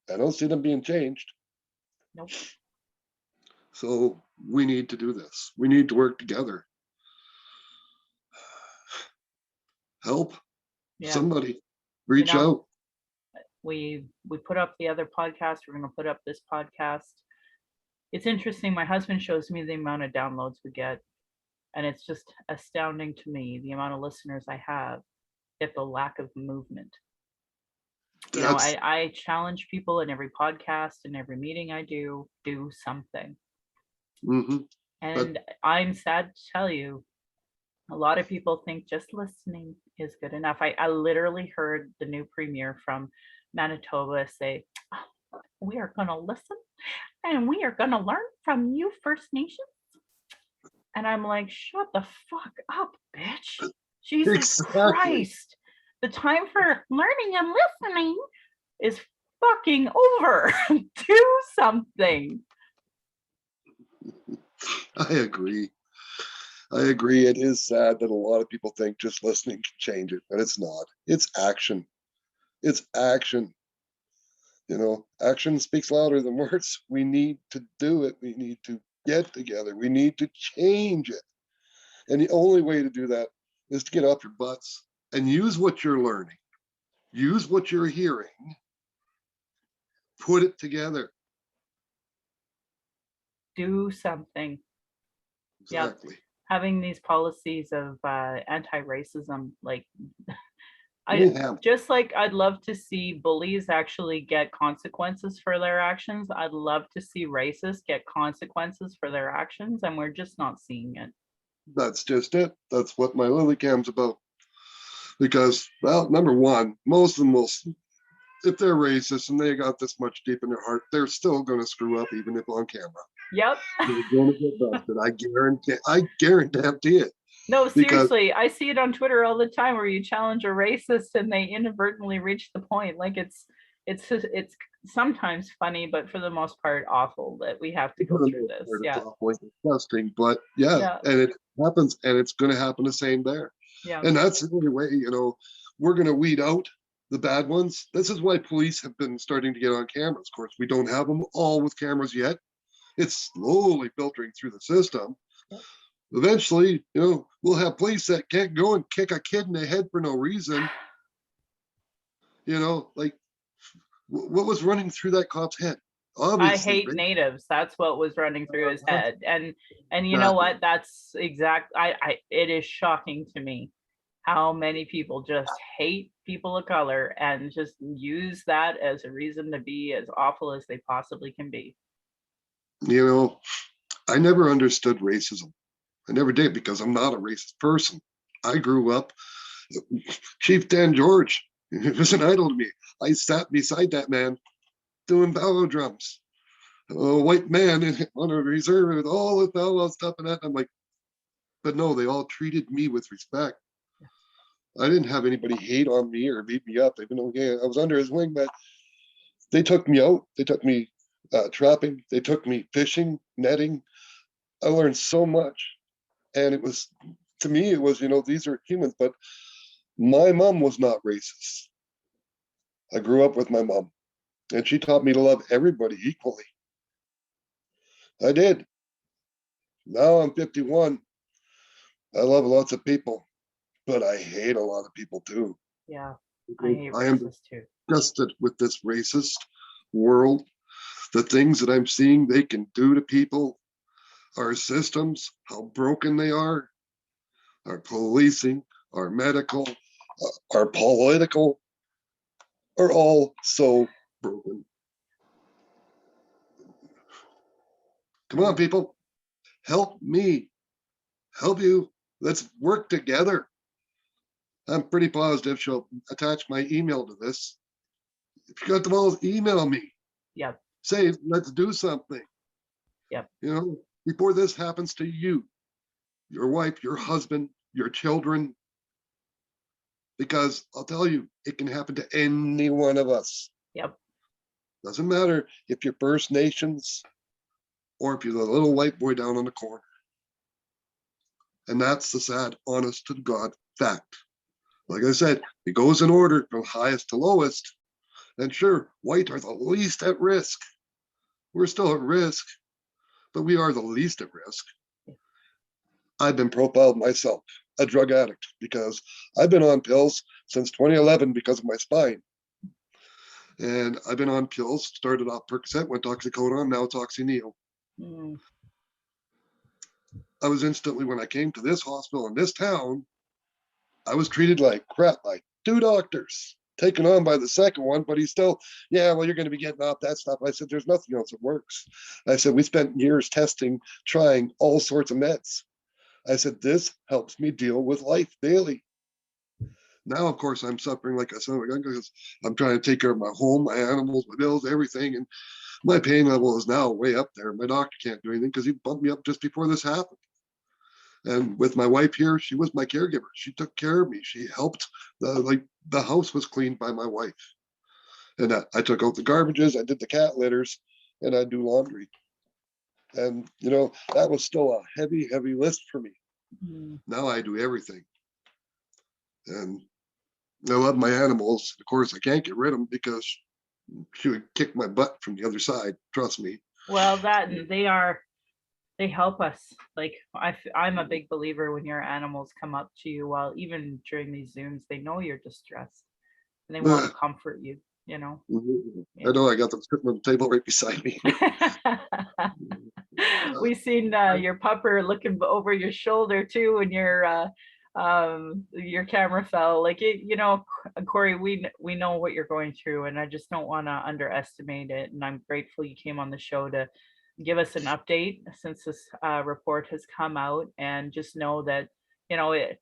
I don't see them being changed. Nope. So we need to do this. We need to work together. Help. Yeah. Somebody reach out. We put up the other podcast. We're going to put up this podcast. It's interesting. My husband shows me the amount of downloads we get, and it's just astounding to me the amount of listeners I have, yet the lack of movement. I challenge people in every podcast and every meeting I do something. Mm-hmm. And I'm sad to tell you, a lot of people think just listening is good enough. I literally heard the new premier from Manitoba say, oh, we are going to listen and we are going to learn from you First Nations. And I'm like, shut the fuck up, bitch. Jesus Christ. The time for learning and listening is fucking over. Do something. I agree. It is sad that a lot of people think just listening can change it, but it's not. It's action. It's action. Action speaks louder than words. We need to do it. We need to get together. We need to change it. And the only way to do that is to get off your butts and use what you're learning. Use what you're hearing. Put it together. Do something. Exactly. Yep. Having these policies of anti-racism, like Just like I'd love to see bullies actually get consequences for their actions, I'd love to see racists get consequences for their actions, and we're just not seeing it. That's just it. That's what my lily cam's about. Because, well, number one, most of them will, if they're racist and they got this much deep in their heart, they're still going to screw up even if on camera. Yep. They're going to get busted. I guarantee it. No, Because seriously, I see it on Twitter all the time where you challenge a racist and they inadvertently reach the point. Like it's sometimes funny, but for the most part awful that we have to go through this. Yeah. It's disgusting, but yeah, and it happens, and it's going to happen the same there. Yeah. And that's the only way, we're going to weed out the bad ones. This is why police have been starting to get on cameras. Of course, we don't have them all with cameras yet. It's slowly filtering through the system. Eventually, we'll have police that can't go and kick a kid in the head for no reason. Like what was running through that cop's head? Obviously, I hate natives. That's what was running through his head. And you know what? That's exact. It is shocking to me how many people just hate people of color and just use that as a reason to be as awful as they possibly can be. I never understood racism. I never did, because I'm not a racist person. I grew up, Chief Dan George, he was an idol to me. I sat beside that man doing bellow drums. A white man on a reserve with all the bellow stuff and that. I'm like, but no, they all treated me with respect. I didn't have anybody hate on me or beat me up, even though I was under his wing, but they took me out. They took me trapping. They took me fishing, netting. I learned so much. And it was, to me, it was, these are humans, but my mom was not racist. I grew up with my mom, and she taught me to love everybody equally. I did. Now I'm 51. I love lots of people, but I hate a lot of people too. Yeah, I hate I am too. Disgusted with this racist world. The things that I'm seeing they can do to people, our systems, how broken they are, our policing, our medical, our political, are all so broken. Come on, people, help me, help you. Let's work together. I'm pretty positive she'll attach my email to this. If you got the balls, email me. Yep. Say, let's do something. Yep. Before this happens to you, your wife, your husband, your children, because I'll tell you, it can happen to any one of us. Yep. Doesn't matter if you're First Nations or if you're the little white boy down on the corner. And that's the sad, honest to God fact. Like I said, it goes in order from highest to lowest. And sure, white are the least at risk. We're still at risk, but we are the least at risk. I've been profiled myself, a drug addict, because I've been on pills since 2011 because of my spine. And I've been on pills, started off Percocet, went oxycodone, now it's Oxyneo. I was instantly, when I came to this hospital in this town, I was treated like crap by 2 doctors, taken on by the second one, but he's still, yeah, well, you're going to be getting off that stuff. I said, there's nothing else that works. I said, we spent years testing, trying all sorts of meds. I said, this helps me deal with life daily. Now, of course, I'm suffering like a son of a gun because I'm trying to take care of my home, my animals, my bills, everything. And my pain level is now way up there. My doctor can't do anything because he bumped me up just before this happened. And with my wife here, she was my caregiver. She took care of me. She helped. The house was cleaned by my wife. And I took out the garbages. I did the cat litters, and I do laundry. And, that was still a heavy, heavy list for me. Now I do everything. And I love my animals. Of course, I can't get rid of them because she would kick my butt from the other side. Trust me. Well, they help us. Like I'm a big believer when your animals come up to you, while even during these Zooms, they know you're distressed and they want to comfort you, I know, I got them sitting on the table right beside me. We seen your pupper looking over your shoulder too when your camera fell. Like Cory, we know what you're going through, and I just don't want to underestimate it. And I'm grateful you came on the show to give us an update since this report has come out, and just know that it,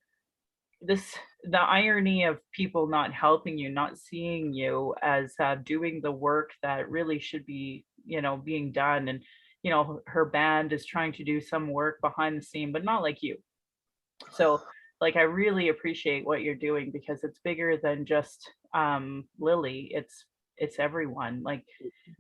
this the irony of people not helping you, not seeing you as doing the work that really should be being done. And her band is trying to do some work behind the scene, but not like you. So like I really appreciate what you're doing, because it's bigger than just Lily. It's everyone. Like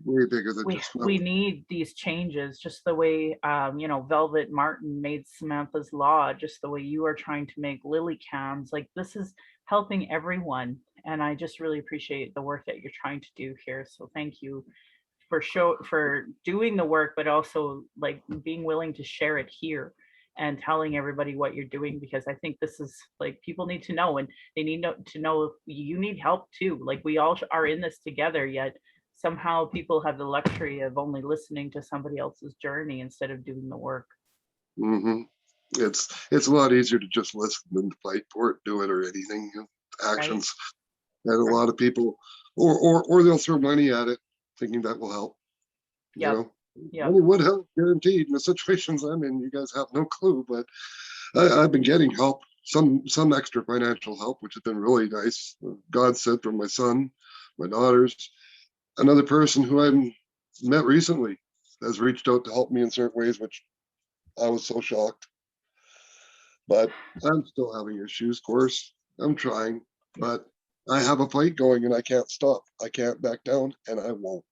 Way bigger than we just we Lily. need these changes, just the way Velvet Martin made Samantha's Law, just the way you are trying to make Lily Cams. Like this is helping everyone, and I just really appreciate the work that you're trying to do here. So thank you for doing the work, but also like being willing to share it here and telling everybody what you're doing, because I think this is like people need to know, and they need to know you need help too. Like we all are in this together, yet somehow people have the luxury of only listening to somebody else's journey instead of doing the work. Hmm. It's a lot easier to just listen than to fight for it, do it, or anything. Right. Actions, and a lot of people, or they'll throw money at it, thinking that will help. You Yep. know, Yep. money would help, guaranteed. In the situations I'm in, you guys have no clue, but I've been getting help, some extra financial help, which has been really nice. God sent from my son, my daughters, another person who I met recently has reached out to help me in certain ways, which I was so shocked. But I'm still having issues, of course. I'm trying, but I have a fight going and I can't stop. I can't back down, and I won't.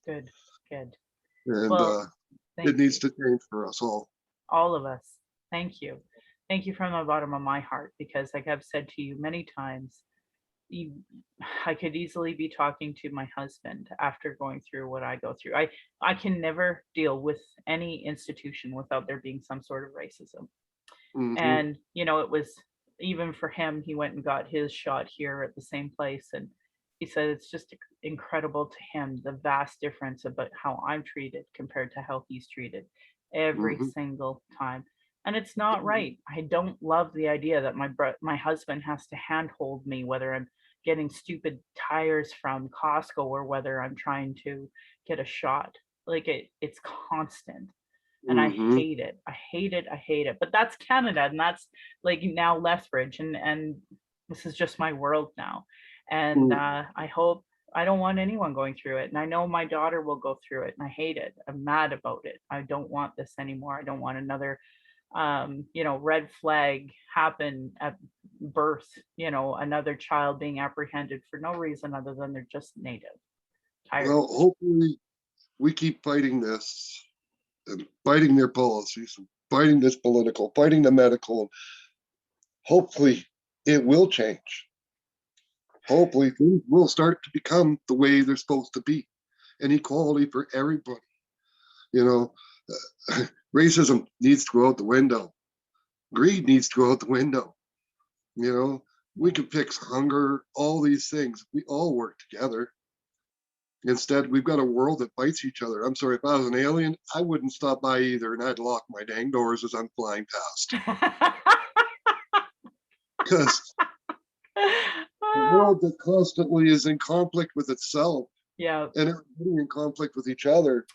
Good. Good. And Well, it thank needs you. to change for us All of us. Thank you. Thank you from the bottom of my heart, because like I've said to you many times, you, I could easily be talking to my husband after going through what I go through. I can never deal with any institution without there being some sort of racism. all. And it was, even for him, he went and got his shot here at the same place, and he said it's just incredible to him the vast difference about how I'm treated compared to how he's treated every Hmm. single time. And it's not right. I don't love the idea that my husband has to handhold me, whether I'm getting stupid tires from Costco or whether I'm trying to get a shot. Like it's constant, and I Hmm. hate it. I hate it. I hate it. But that's Canada, and that's like now Lethbridge, and this is just my world now. And I hope, I don't want anyone going through it, and I know my daughter will go through it, and I hate it. I'm mad about it. I don't want this anymore. I don't want another red flag happen at birth. Another child being apprehended for no reason other than they're just native. Tired of Well, it. hopefully we keep fighting this and fighting their policies and fighting this political, fighting the medical. Hopefully it will change. Hopefully things will start to become the way they're supposed to be, and equality for everybody. You know, racism needs to go out the window. Greed needs to go out the window. You know, we Yeah. can fix hunger, all these things. We all work together. Instead, we've got a world that fights each other. I'm sorry, if I was an alien, I wouldn't stop by either, and I'd lock my dang doors as I'm flying past. Because a Ah, world that constantly is in conflict with itself yeah. and everybody in conflict with each other,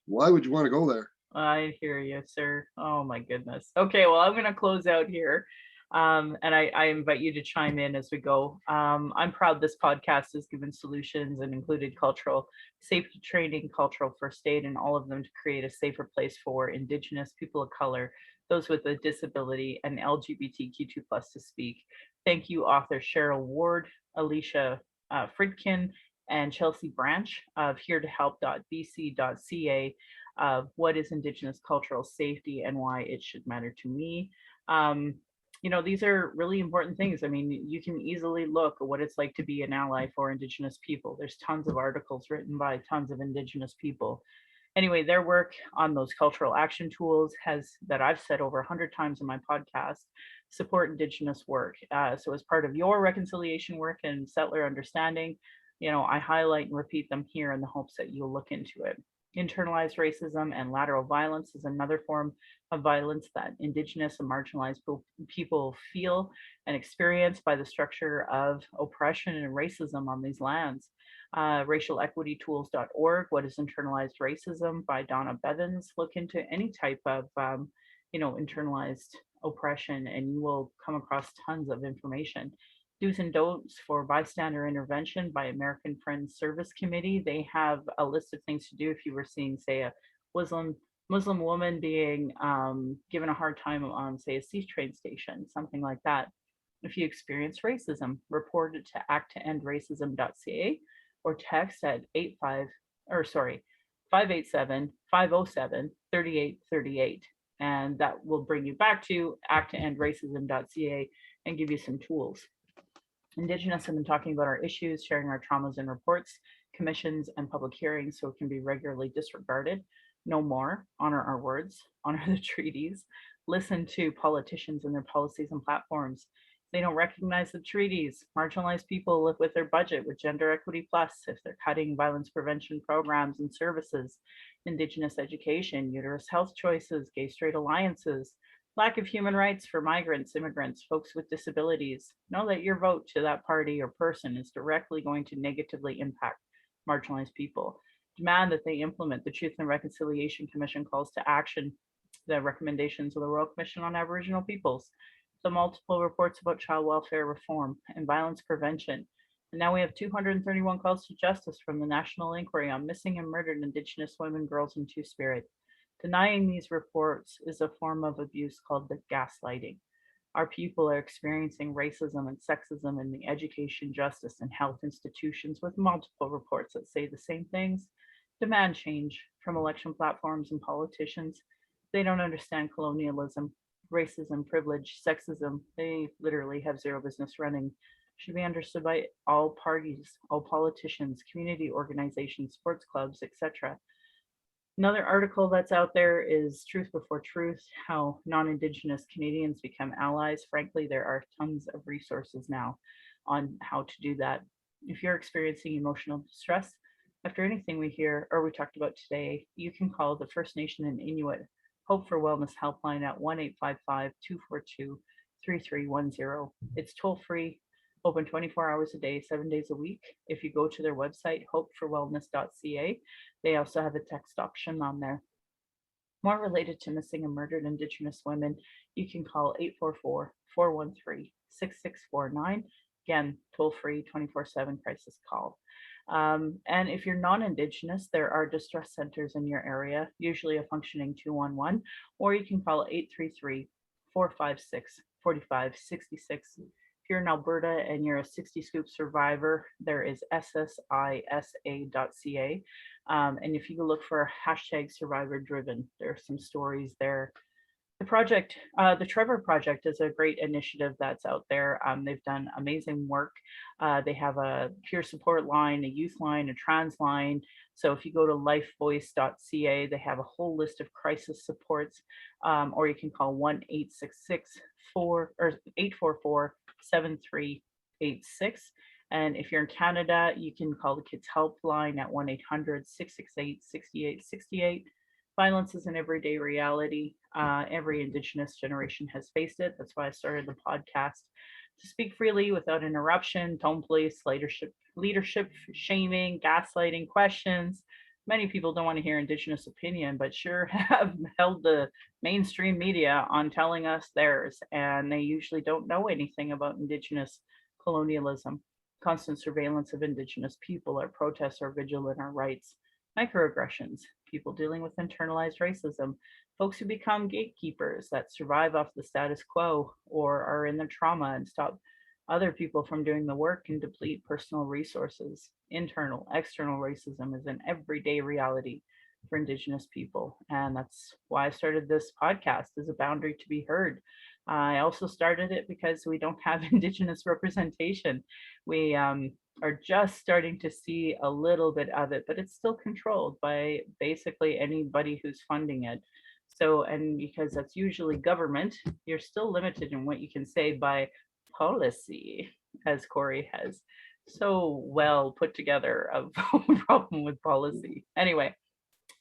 why would you want to go there? I hear you, sir. Oh my goodness. Okay, well, I'm going to close out here. And I invite you to chime in as we go. I'm proud this podcast has given solutions and included cultural safety training, cultural first aid, and all of them to create a safer place for Indigenous people of color, those with a disability, and LGBTQ2 plus to speak. Thank you, author Cheryl Ward, Alicia Fridkin, and Chelsea Branch of heretohelp.bc.ca of what is Indigenous cultural safety and why it should matter to me. Um, these are really important things. I mean, you can easily look at what it's like to be an ally for Indigenous people. There's tons of articles written by tons of Indigenous people. Anyway, their work on those cultural action tools has, that I've said over 100 times in my podcast, support Indigenous work. So as part of your reconciliation work and settler understanding, I highlight and repeat them here in the hopes that you'll look into it. Internalized racism and lateral violence is another form of violence that Indigenous and marginalized people feel and experience by the structure of oppression and racism on these lands. RacialEquityTools.org, What is Internalized Racism by Donna Bevins. Look into any type of, internalized oppression and you will come across tons of information. Do's and Don'ts for Bystander Intervention by American Friends Service Committee. They have a list of things to do if you were seeing, say, a Muslim woman being given a hard time on, say, a C train station, something like that. If you experience racism, report it to acttoendracism.ca or text at 587-507-3838. And that will bring you back to acttoendracism.ca and give you some tools. Indigenous have been talking about our issues, sharing our traumas in reports, commissions, and public hearings so it can be regularly disregarded. No more. Honor our words, honor the treaties, listen to politicians and their policies and platforms. They don't recognize the treaties. Marginalized people live with their budget with Gender Equity Plus if they're cutting violence prevention programs and services, Indigenous education, uterus health choices, gay straight alliances, lack of human rights for migrants, immigrants, folks with disabilities. Know that your vote to that party or person is directly going to negatively impact marginalized people. Demand that they implement the Truth and Reconciliation Commission calls to action, the recommendations of the Royal Commission on Aboriginal Peoples, the multiple reports about child welfare reform and violence prevention. And now we have 231 calls to justice from the National Inquiry on Missing and Murdered Indigenous Women, Girls, and Two-Spirit. Denying these reports is a form of abuse called the gaslighting. Our people are experiencing racism and sexism in the education, justice, and health institutions with multiple reports that say the same things. Demand change from election platforms and politicians. They don't understand colonialism, racism, privilege, sexism. They literally have zero business running. Should be understood by all parties, all politicians, community organizations, sports clubs, etc. Another article that's out there is Truth Before Truth, how non-Indigenous Canadians become allies. Frankly, there are tons of resources now on how to do that. If you're experiencing emotional distress after anything we hear or we talked about today, you can call the First Nation and Inuit Hope for Wellness Helpline at 1-855-242-3310. It's toll free, open 24 hours a day, 7 days a week. If you go to their website, hopeforwellness.ca, they also have a text option on there. More related to missing and murdered Indigenous women, you can call 844-413-6649. Again, toll free, 24/7 crisis call. And if you're non-Indigenous, there are distress centers in your area, usually a functioning 211, or you can call 833-456-4566. If you're in Alberta and you're a 60 Scoop survivor, there is ssisa.ca. And if you look for hashtag survivor driven, there are some stories there. The project, the Trevor Project is a great initiative that's out there. They've done amazing work. They have a peer support line, a youth line, a trans line. So if you go to lifevoice.ca, they have a whole list of crisis supports, or you can call 1-844-7386. And if you're in Canada, you can call the Kids Helpline at 1-800-668-6868. Violence is an everyday reality. Every Indigenous generation has faced it. That's why I started the podcast, to speak freely without interruption, tone police, leadership shaming, gaslighting, questions. Many people don't want to hear Indigenous opinion, but sure have held the mainstream media on telling us theirs, and they usually don't know anything about Indigenous colonialism, constant surveillance of Indigenous people, our protests, our vigil, and our rights, microaggressions, people dealing with internalized racism, folks who become gatekeepers that survive off the status quo or are in their trauma and stop other people from doing the work and deplete personal resources. Internal, external racism is an everyday reality for Indigenous people. And that's why I started this podcast, as a boundary to be heard. I also started it because we don't have Indigenous representation. We are just starting to see a little bit of it, but it's still controlled by basically anybody who's funding it. So, and because that's usually government, you're still limited in what you can say by policy, as Cory has so well put together a problem with policy. Anyway,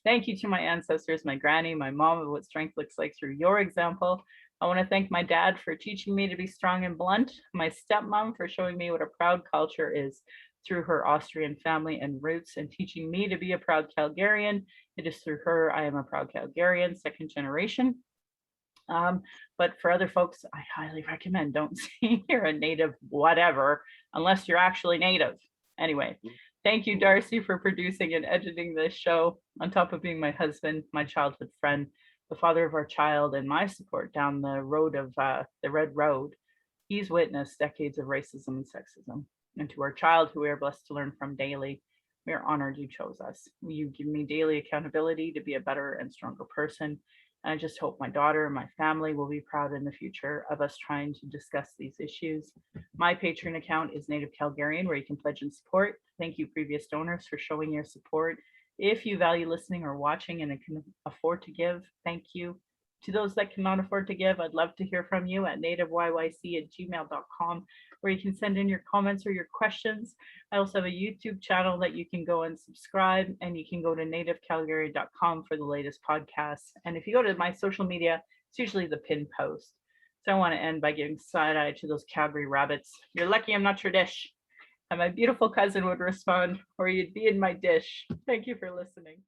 Thank you to my ancestors, my granny, my mom, of what strength looks like through your example. I want to thank my dad for teaching me to be strong and blunt, my stepmom for showing me what a proud culture is through her Austrian family and roots and teaching me to be a proud Calgarian. It is through her I am a proud Calgarian, second generation. But for other folks, I highly recommend don't say you're a native whatever unless you're actually native. Anyway, thank you, Darcy, for producing and editing this show, on top of being my husband, my childhood friend, the father of our child, and my support down the road of the Red Road. He's witnessed decades of racism and sexism. And to our child, who we are blessed to learn from daily, we are honored you chose us. You give me daily accountability to be a better and stronger person. And I just hope my daughter and my family will be proud in the future of us trying to discuss these issues. My Patron account is Native Calgarian, where you can pledge and support. Thank you, previous donors, for showing your support. If you value listening or watching and can afford to give, thank you. To those that cannot afford to give, I'd love to hear from you at nativeyyc@gmail.com, where you can send in your comments or your questions. I also have a YouTube channel that you can go and subscribe, and you can go to nativecalgary.com for the latest podcasts. And if you go to my social media, it's usually the pinned post. So I want to end by giving side eye to those Calgary rabbits. You're lucky I'm not your dish. And my beautiful cousin would respond, or you'd be in my dish. Thank you for listening.